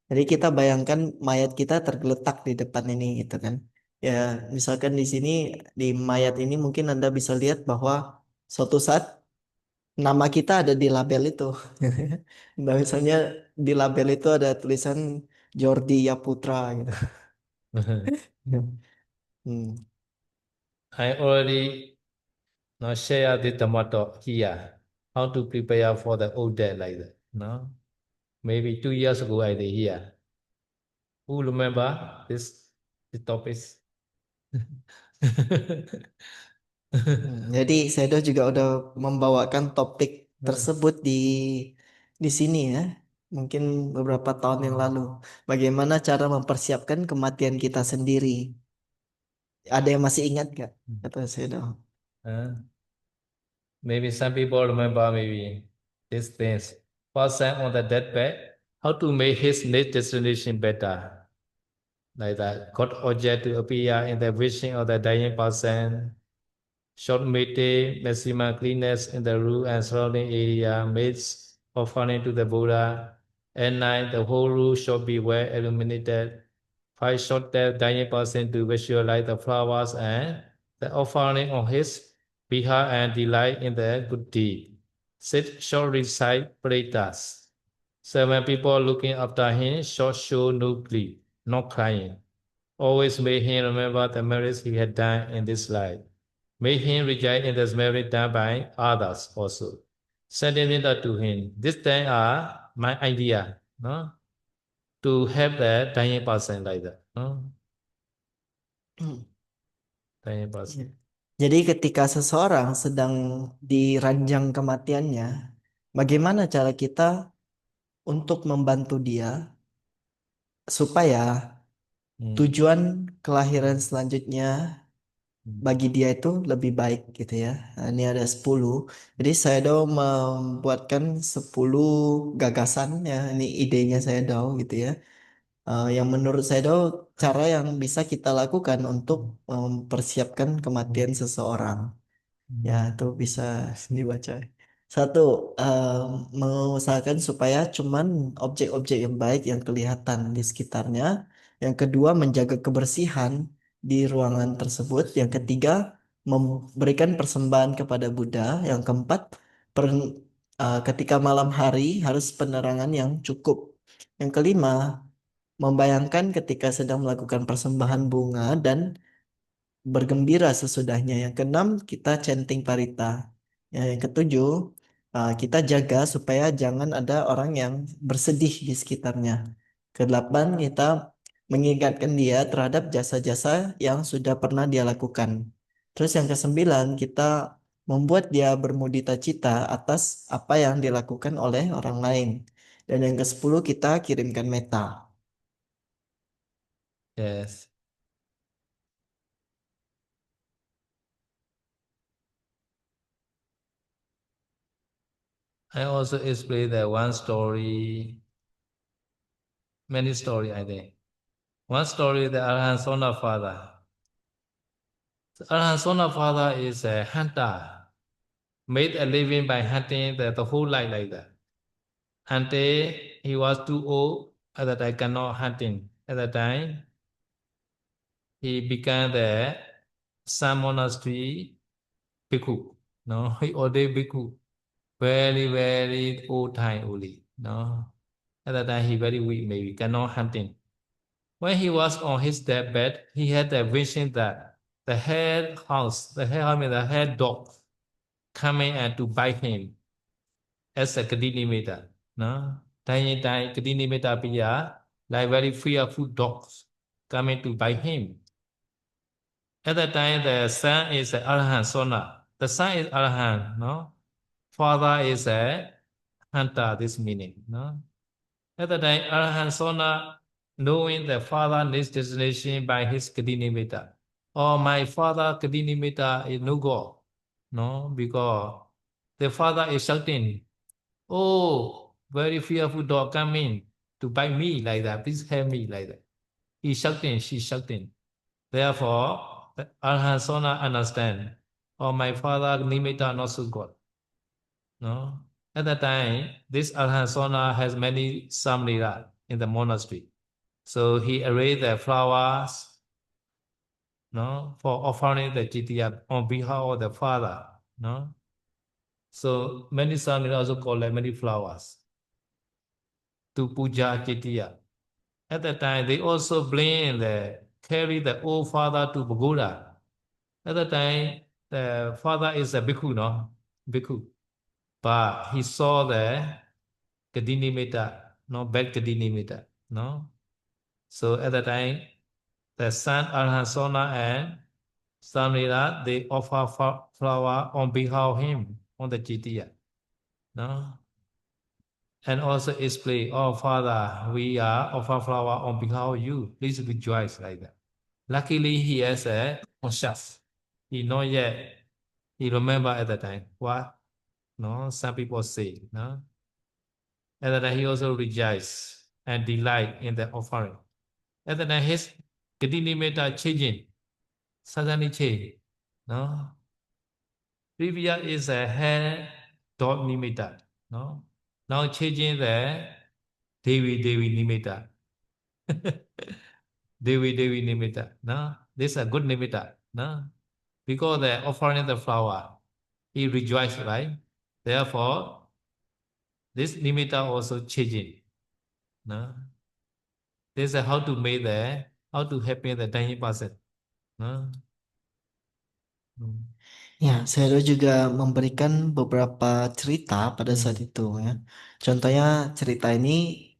B: Jadi kita bayangkan mayat kita tergeletak di depan ini gitu kan. Ya, misalkan di sini di mayat ini mungkin Anda bisa lihat bahwa suatu saat nama kita ada di label itu. Nah, misalnya di label itu ada tulisan Jordi Yaputra gitu. Hmm.
A: I already now share the tomato here. How to prepare for the old day like that. No? Maybe 2 years ago I did here. Who remember this topic?
B: Jadi Sedo juga udah membawakan topik tersebut di sini ya. Mungkin beberapa tahun yang lalu. Bagaimana cara mempersiapkan kematian kita sendiri. Ada yang masih ingat gak? Kata Sedo.
A: Maybe some people remember maybe these things. Person on the deathbed, how to make his next destination better. Like that, God object to appear in the vision of the dying person. Short meeting, maximum cleanness in the room and surrounding area, mates offering to the Buddha. At night, the whole room should be well illuminated. 5 short that dying person to visualize the flowers and the offering on his behalf and delight in the good deed. 6 short recite Paritas. 7 people looking after him, short show no grief, not crying. Always made him remember the merits he had done in this life. Made him rejoice in the merit done by others also. Sentimental to him. These things are my idea, no? To help the dying person like that, no? Dying person.
B: Jadi ketika seseorang sedang diranjang kematiannya, bagaimana cara kita untuk membantu dia supaya tujuan kelahiran selanjutnya bagi dia itu lebih baik gitu ya. Nah, ini ada 10. Jadi saya do membuatkan 10 gagasan ya. Ini idenya saya do gitu ya. Yang menurut saya do cara yang bisa kita lakukan untuk mempersiapkan kematian seseorang. Ya, itu bisa dibaca. Satu, eh, mengusahakan supaya cuman objek-objek yang baik yang kelihatan di sekitarnya. Yang kedua, menjaga kebersihan di ruangan tersebut. Yang ketiga, memberikan persembahan kepada Buddha. Yang keempat, ketika malam hari harus penerangan yang cukup. Yang kelima, membayangkan ketika sedang melakukan persembahan bunga dan bergembira sesudahnya. Yang keenam, kita chanting parita. Ya, yang ketujuh, kita jaga supaya jangan ada orang yang bersedih di sekitarnya. Kedelapan, kita mengingatkan dia terhadap jasa-jasa yang sudah pernah dia lakukan. Terus yang kesembilan, kita membuat dia bermudita cita atas apa yang dilakukan oleh orang lain. Dan yang kesepuluh, kita kirimkan meta.
A: Yes. I also explained that one story, many story I think. One story, the Arahant Sona father. The Arahant Sona father is a hunter, made a living by hunting the whole life like that. Until he was too old, at that time cannot hunting. At that time, he became the Sun monastery bhikkhu. No, he ordained bhikkhu. Very, very old time only. No. At that time, he very weak, maybe cannot hunting. When he was on his deathbed, he had a vision that the head dog coming and to bite him as a Kadinimita. No? Tiny, tiny Kadinimita Piya, like very fearful dogs coming to bite him. At that time, the son is a Arahant Sona. The son is Arahant, no? Father is a hunter, this meaning, no? At the time, Arahant Sona, knowing the father needs destination by his Kadinimita. Oh, my father Kadinimita is no God. No, because the father is shouting, oh, very fearful dog coming to bite me like that. Please help me like that. He's shouting, she's shouting. Therefore, the Arahant Sona understand. Oh, my father Nimitta not so good. No? At that time, this Arahant Sona has many samnira in the monastery. So he arranged the flowers, no, for offering the jitiya on behalf of the father. No? So many samnira also collect many flowers to puja jitiya. At that time, they also carry the old father to Pagoda. At that time, the father is a bhikkhu, no? Bhikkhu. But he saw the Kadinimita, no, bad Kadinimita, no? So at that time, the son Arhansona and Samrila, they offer flower on behalf of him on the Jitiya. No? And also explain, oh Father, we are offer flower on behalf of you. Please rejoice like that. Luckily, he has a conscious. He know yet. He remember at the time what no some people say. No? At that time, he also rejoice and delight in the offering. At that time, his Kadinimita changing, suddenly change. No? Previous is a hair dot nimitta. No? Now changing the Devi nimitta. Devi nimitta. No? This is a good nimitta. No? Because the offering the flower, he rejoiced, right? Therefore, this nimitta also changing. No? This is how to happy the tiny person. No? Hmm.
B: Ya, saya juga memberikan beberapa cerita pada saat itu ya. Contohnya cerita ini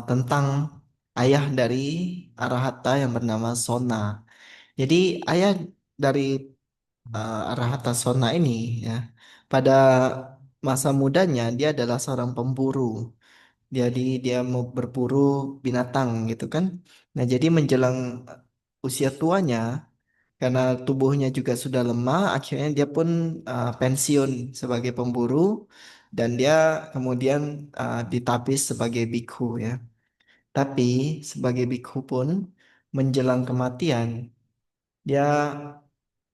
B: tentang ayah dari Arahata yang bernama Sona. Jadi ayah dari Arahata Sona ini ya, pada masa mudanya dia adalah seorang pemburu. Jadi dia mau berburu binatang gitu kan. Nah, jadi menjelang usia tuanya karena tubuhnya juga sudah lemah, akhirnya dia pun pensiun sebagai pemburu dan dia kemudian ditapis sebagai bikhu ya. Tapi sebagai bikhu pun menjelang kematian dia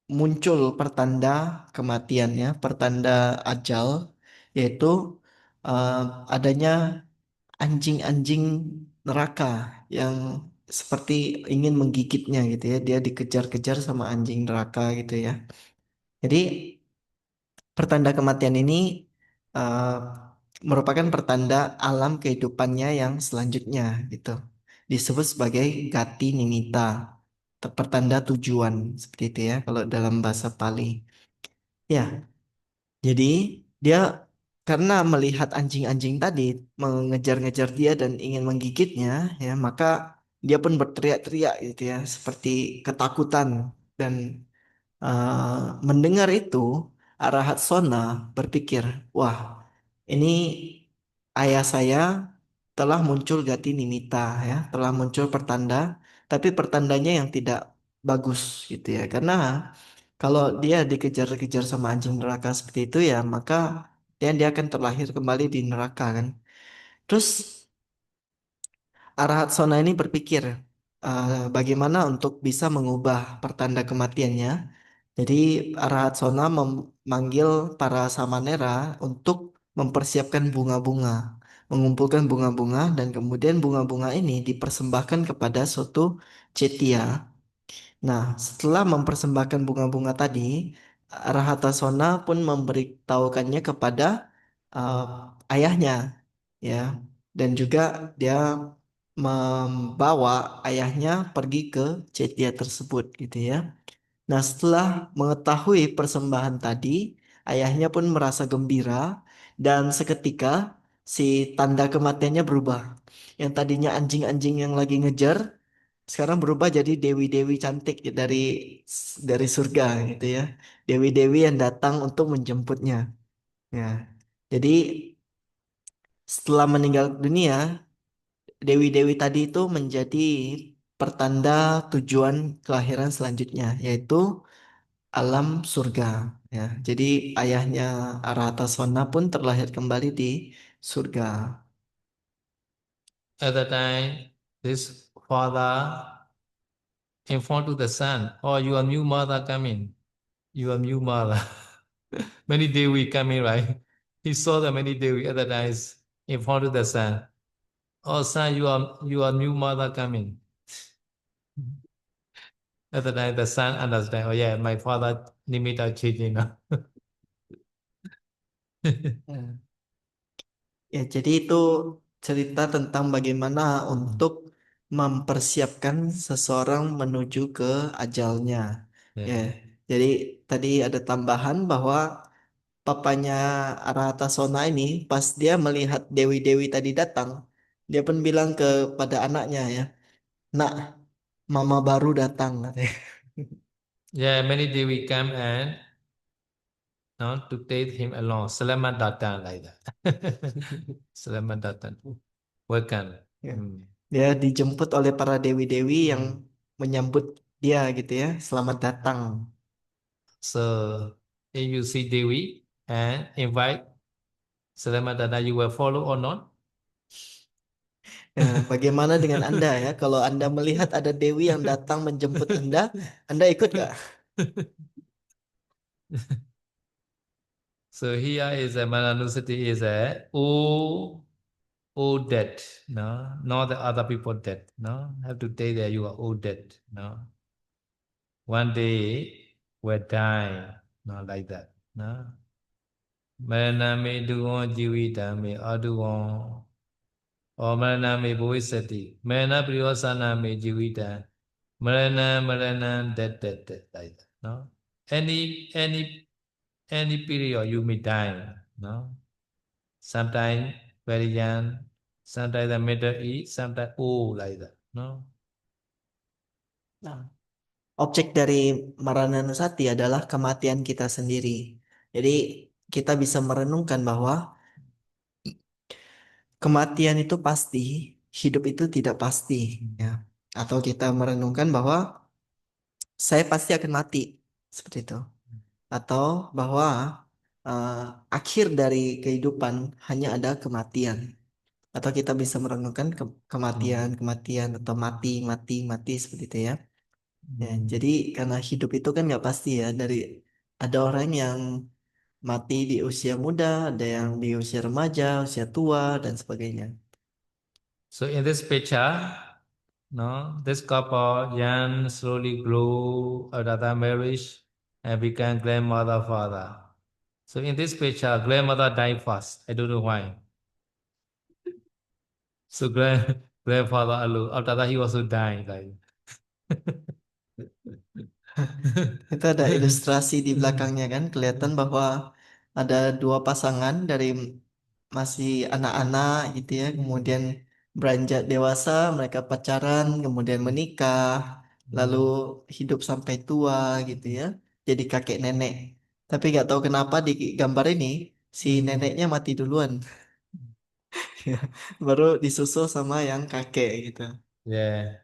B: muncul pertanda kematiannya, pertanda ajal, yaitu uh, adanya anjing-anjing neraka yang seperti ingin menggigitnya gitu ya. Dia dikejar-kejar sama anjing neraka gitu ya. Jadi pertanda kematian ini eh, merupakan pertanda alam kehidupannya yang selanjutnya gitu. Disebut sebagai gati nimita, pertanda tujuan seperti itu ya kalau dalam bahasa Pali. Ya, jadi dia karena melihat anjing-anjing tadi mengejar-ngejar dia dan ingin menggigitnya, ya maka dia pun berteriak-teriak gitu ya, seperti ketakutan dan mendengar itu, Arahat Sona berpikir, wah, ini ayah saya telah muncul Gati Nimita ya, telah muncul pertanda, tapi pertandanya yang tidak bagus gitu ya, karena kalau dia dikejar-kejar sama anjing neraka seperti itu ya, maka dia akan terlahir kembali di neraka kan. Terus Arahat Sona ini berpikir bagaimana untuk bisa mengubah pertanda kematiannya. Jadi Arahat Sona memanggil para samanera untuk mempersiapkan bunga-bunga, mengumpulkan bunga-bunga dan kemudian bunga-bunga ini dipersembahkan kepada suatu cetia. Nah, setelah mempersembahkan bunga-bunga tadi, Rahatasona pun memberitahukannya kepada uh, ayahnya, ya, dan juga dia membawa ayahnya pergi ke Cetia tersebut, gitu ya. Nah, setelah mengetahui persembahan tadi, ayahnya pun merasa gembira dan seketika si tanda kematiannya berubah. Yang tadinya anjing-anjing yang lagi ngejar, sekarang berubah jadi dewi-dewi cantik dari surga gitu ya. Dewi-dewi yang datang untuk menjemputnya. Ya. Jadi setelah meninggal dunia, dewi-dewi tadi itu menjadi pertanda tujuan kelahiran selanjutnya, yaitu alam surga ya. Jadi ayahnya Aratasona pun terlahir kembali di surga.
A: At that time, this father informed to the son, "Oh, your new mother coming. Your new mother." Many Devi coming, right? He saw the many Devi at that time. Informed to the son, "Oh, son, your new mother coming." At the time, the son understand. Oh yeah, my father nimitta changing now.
B: Ya, ya, jadi itu cerita tentang bagaimana untuk mempersiapkan seseorang menuju ke ajalnya. Ya,
A: Yeah.
B: jadi tadi ada tambahan bahwa papanya Aratasona ini pas dia melihat dewi-dewi tadi datang, dia pun bilang kepada anaknya ya, nak, mama baru datang katanya.
A: Yeah, many Devi come and no, to take him along. Selamat datang like that. Selamat datang. Welcome.
B: Ya.
A: Hmm.
B: Dia dijemput oleh para dewi-dewi yang
A: Hmm.
B: menyambut dia gitu ya. Selamat datang.
A: So if you see Devi and invite Selamat datang, you will follow or not?
B: Ya, bagaimana dengan Anda ya? Kalau Anda melihat ada dewi yang datang menjemput Anda ikut gak?
A: So here is a Mananusati is a old debt, no, not the other people debt, no. Have to take that you are old debt, no. One day will die, not like that, no. Maranami dugon jividami adugon or maranami boisati. Marana priyosana me jivida. Marana debt, like that, no. Any period you may die, no. Sometimes very young, sometimes the middle age, sometimes old like that, no.
B: Nah, objek dari Marananusati adalah kematian kita sendiri. Jadi kita bisa merenungkan bahwa kematian itu pasti, hidup itu tidak pasti, ya. Atau kita merenungkan bahwa saya pasti akan mati, seperti itu. Atau bahwa eh, akhir dari kehidupan hanya ada kematian. Atau kita bisa merenungkan kematian, kematian atau mati, mati, mati seperti itu ya. Ya, jadi karena hidup itu kan nggak pasti ya. Ada orang yang mati di usia muda, ada yang di usia remaja, usia tua dan sebagainya.
A: So in this picture, no, this couple young slowly grow another marriage. and become grandmother, father. So in this picture, grandmother died first. I don't know why. So grandfather alone. After that, he also died. Like.
B: Itu ada ilustrasi di belakangnya kan, kelihatan bahwa ada dua pasangan dari masih anak-anak gitu ya, kemudian beranjak dewasa, mereka pacaran, kemudian menikah, lalu hidup sampai tua gitu ya, jadi kakek nenek. Tapi nggak tahu kenapa di gambar ini si neneknya mati duluan, baru disusul sama yang kakek gitu.
A: Yeah.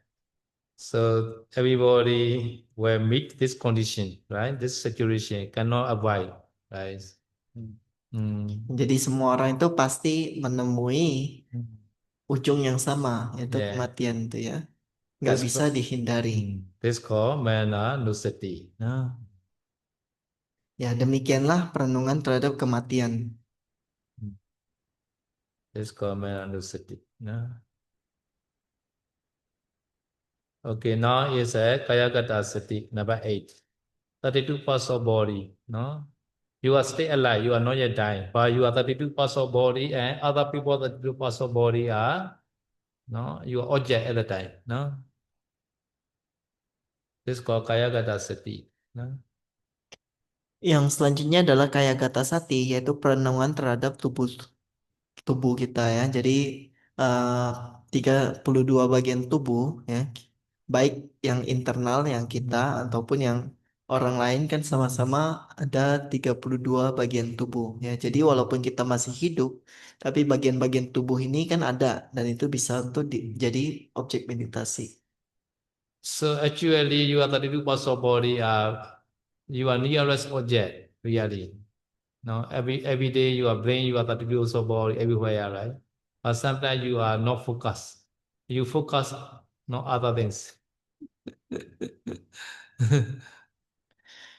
A: So everybody will meet this condition, right? This situation cannot avoid, right? Mm.
B: Jadi semua orang itu pasti menemui
A: Mm.
B: ujung yang sama, yaitu
A: Yeah.
B: kematian itu ya. Nggak
A: This
B: bisa dihindari.
A: this called mana nusati. No?
B: Ya, demikianlah perenungan terhadap kematian.
A: Mm. This called mana nusati. No? Okay, now is a kayagata sati, number 8. 32 parts of body. No? You are still alive, you are not yet dying, but you are 32 parts of body and other people 32 parts of body are no, your object at the time. No? This is called kayagata sati. No?
B: Yang selanjutnya adalah kayagata sati, yaitu perenungan terhadap tubuh tubuh kita ya. Jadi eh, 32 bagian tubuh ya, baik yang internal yang kita ataupun yang orang lain kan sama-sama ada 32 bagian tubuh ya. Jadi walaupun kita masih hidup, tapi bagian-bagian tubuh ini kan ada dan itu bisa untuk jadi objek meditasi.
A: So actually, you are 32 parts of body are you are nearest object, really. Now, every day you are brain, you are 32 parts of body everywhere, right? But sometimes you are not focused. You focus no other things.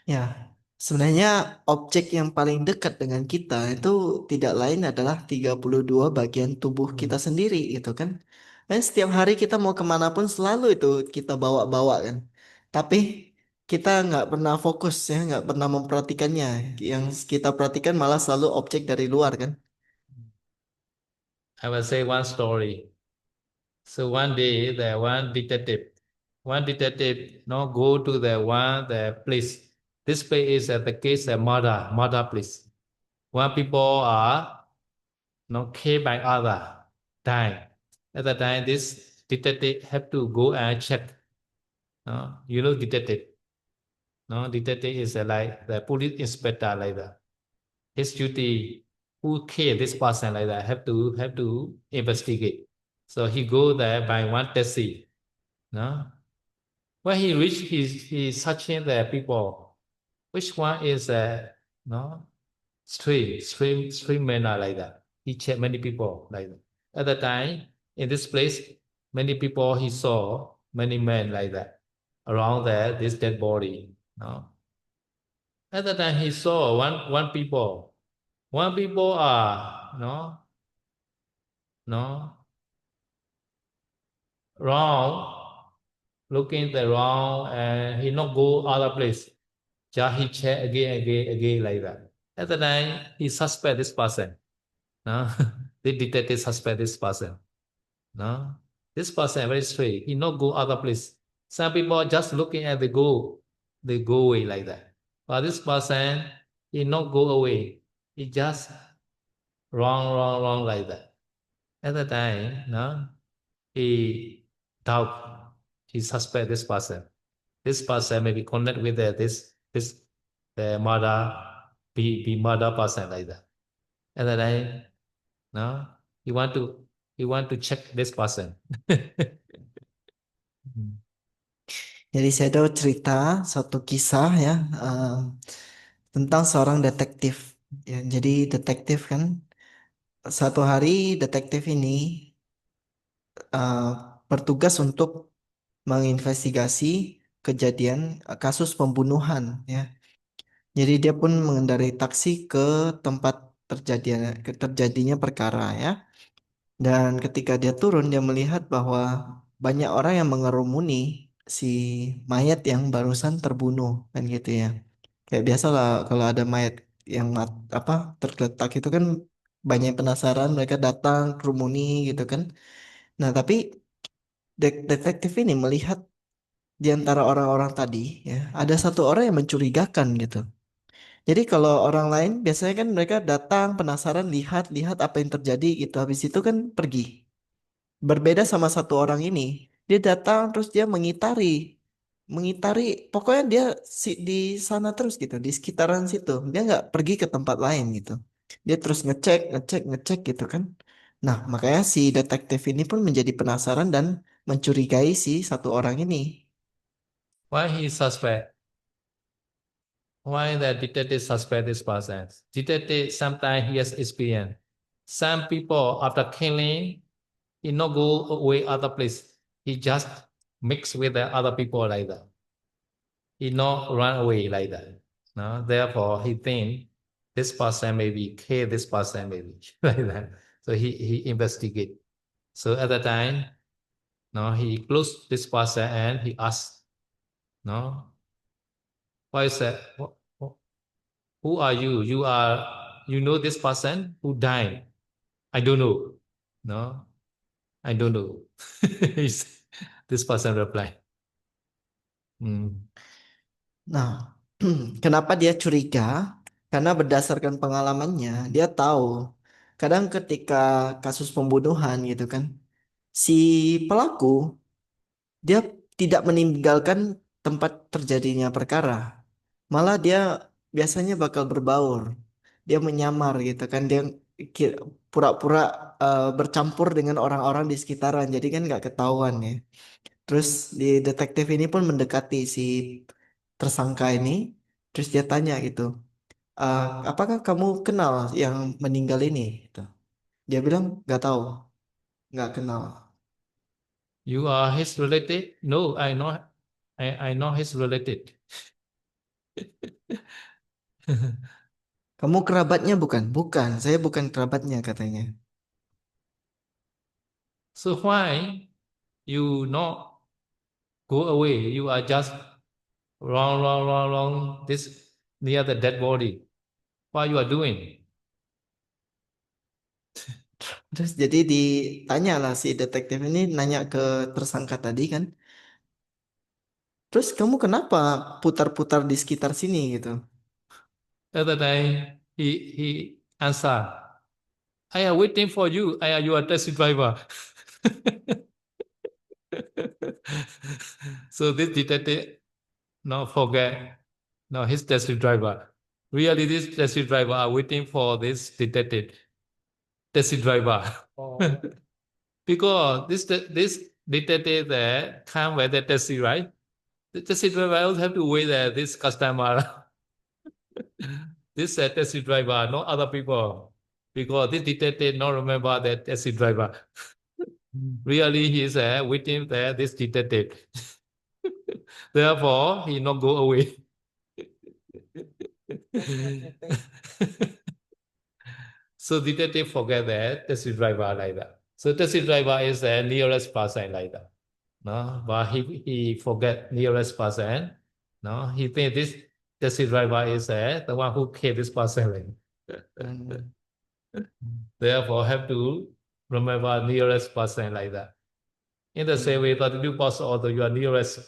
B: Ya, sebenarnya objek yang paling dekat dengan kita itu tidak lain adalah 32 bagian tubuh kita sendiri gitu kan. Dan setiap hari kita mau kemana pun selalu itu kita bawa-bawa kan. Tapi kita nggak pernah fokus ya, nggak pernah memperhatikannya. Yang kita perhatikan malah selalu objek dari luar kan.
A: I will say one story. So one day, one detective, no, go to the place. This place is at the case of murder place. One people are no killed by other, dying. At the time, this detective have to go and check. No, you know detective. No, detective is like the police inspector like that. His duty, who killed this person like that, have to investigate. So he go there by one taxi. No, when he reach, he's searching the people. Which one is no stream manner like that. He checked many people like that. At the time, in this place, many people he saw many men like that around there. This dead body. No, at the time he saw one people. One people are no wrong, looking the wrong, and he not go other place. Just he check again like that. At the time, he suspect this person. No, the detective suspect this person. No, this person very straight. He not go other place. Some people just looking at they go away like that. But this person, he not go away. He just wrong like that. At the time, no, he doubt, he suspect this person. This person maybe connect with this the mother be mother person like that. And then no, he want to he want to check this person.
B: Jadi saya ada cerita suatu kisah ya tentang seorang detektif. Ya, jadi detektif kan satu hari detektif ini uh, bertugas untuk menginvestigasi kejadian kasus pembunuhan ya. Jadi dia pun mengendarai taksi ke tempat terjadinya perkara ya. Dan ketika dia turun dia melihat bahwa banyak orang yang mengerumuni si mayat yang barusan terbunuh kan gitu ya. Kayak biasa lah kalau ada mayat yang apa tergeletak itu kan banyak yang penasaran, mereka datang kerumuni gitu kan. Nah, tapi detektif ini melihat di antara orang-orang tadi ya, ada satu orang yang mencurigakan gitu. Jadi kalau orang lain biasanya kan mereka datang penasaran lihat-lihat apa yang terjadi gitu. Habis itu kan pergi. Berbeda sama satu orang ini, dia datang terus dia mengitari, pokoknya dia di sana terus gitu, di sekitaran situ. Dia nggak pergi ke tempat lain gitu. Dia terus ngecek, ngecek, ngecek gitu kan. Nah, makanya si detektif ini pun menjadi penasaran dan mencurigai si satu orang ini.
A: Why he suspect? Why the detective suspect this person? Detective sometimes he has experience. Some people after killing, he not go away other place. He just mix with the other people like that. He not run away like that. No, therefore he think this person maybe kill this person maybe like that. So he investigate. So at the time, no, he close this person and he asked, no, why is that? Who are you? You know this person who died. I don't know. No, I don't know. This person replied. Hmm.
B: Nah, kenapa dia curiga? Karena berdasarkan pengalamannya, dia tahu kadang ketika kasus pembunuhan gitu kan, si pelaku dia tidak meninggalkan tempat terjadinya perkara. Malah dia biasanya bakal berbaur. Dia menyamar gitu kan, dia pura-pura bercampur dengan orang-orang di sekitaran, jadi kan nggak ketahuan ya. Terus di detektif ini pun mendekati si tersangka ini, terus dia tanya gitu, "Eh, apakah kamu kenal yang meninggal ini?" Gitu. Dia bilang nggak tahu, nggak kenal.
A: You are his related? No, I know his related.
B: Kamu kerabatnya bukan? Bukan, saya bukan kerabatnya katanya.
A: So why you not go away? You are just wrong this near the dead body. What you are doing?
B: Terus jadi ditanya lah si detektif ini nanya ke tersangka tadi kan. Terus kamu kenapa putar-putar di sekitar sini gitu?
A: At the time he answered, I am waiting for you. I am your taxi driver. So this detective now forget now his taxi driver. Really, this taxi driver are waiting for this detective taxi driver. Oh. Because this detective there come with the taxi, right? The taxi driver also have to wait there, this customer. This taxi driver, no other people. Because this detective not remember that taxi driver. Really, he is waiting there, this detective. Therefore, he not go away. So detective forget that taxi driver like that. So taxi driver is the nearest person like that. No, but he forget nearest person. No, he think this taxi driver is the one who killed this person.
B: Hmm.
A: Therefore, have to remember nearest person like that. In the same way, that you pass also your nearest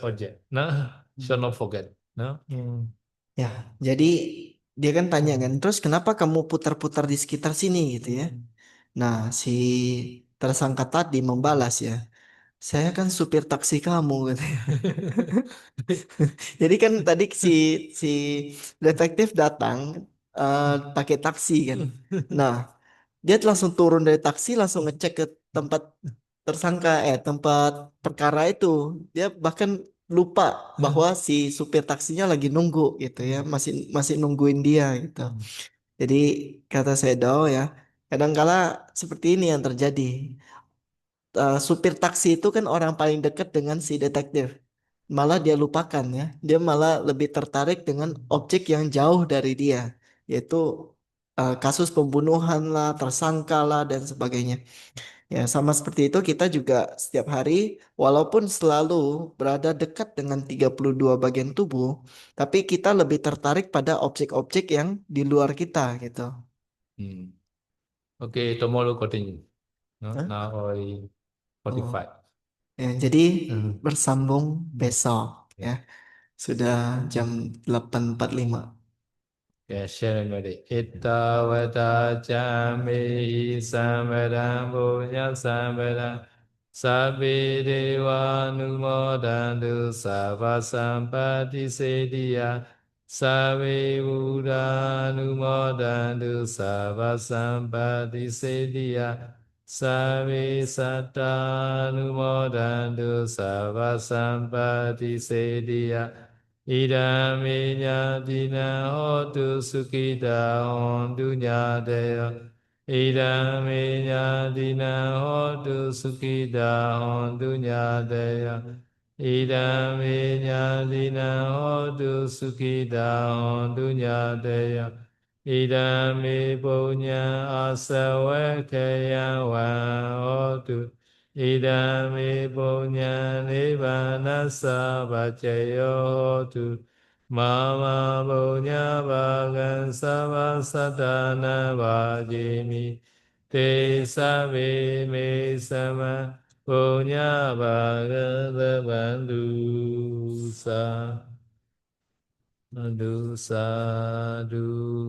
A: object. No, shall not forget. No. Hmm.
B: Ya, jadi dia kan tanya kan, terus kenapa kamu putar-putar di sekitar sini gitu ya? Nah, si tersangka tadi membalas ya, saya kan supir taksi kamu gitu. Jadi kan tadi si detektif datang pakai taksi kan. Nah, dia langsung turun dari taksi, langsung ngecek ke tempat tersangka, tempat perkara itu. Dia bahkan lupa bahwa si supir taksinya lagi nunggu gitu ya, masih masih nungguin dia gitu. Jadi kata Sedo ya, kadangkala seperti ini yang terjadi. Supir taksi itu kan orang paling dekat dengan si detektif. Malah dia lupakan ya, dia malah lebih tertarik dengan objek yang jauh dari dia, yaitu kasus pembunuhan lah, tersangka lah dan sebagainya. Ya, sama seperti itu kita juga setiap hari walaupun selalu berada dekat dengan 32 bagian tubuh, tapi kita lebih tertarik pada objek-objek yang di luar kita gitu.
A: Hmm. Okay, tomorrow continue. No?
B: Hah?
A: Now I
B: Oh,
A: 45.
B: ya, jadi
A: Hmm.
B: bersambung besok ya.
A: Yeah.
B: Sudah jam 8.45.
A: Yeah, share it. Itta vata chame samvedam punya samvedam sabbe dewa numodantu sabba sampati sediya sabbe buddha numodantu sabba sampati sediya sabbe satta numodantu sabba sampati sediya Idame dina hotu sukita hontu nyadeya. Idame dina hotu sukita hontu nyadeya. Idame dina hotu sukita hontu nyadeya. Idame punya asawakaya wa hotu. Idame punya nibbana sabbacayo tu mama punya bagan sabba satana vajimi te sabe me sama punya bagan bandu sa du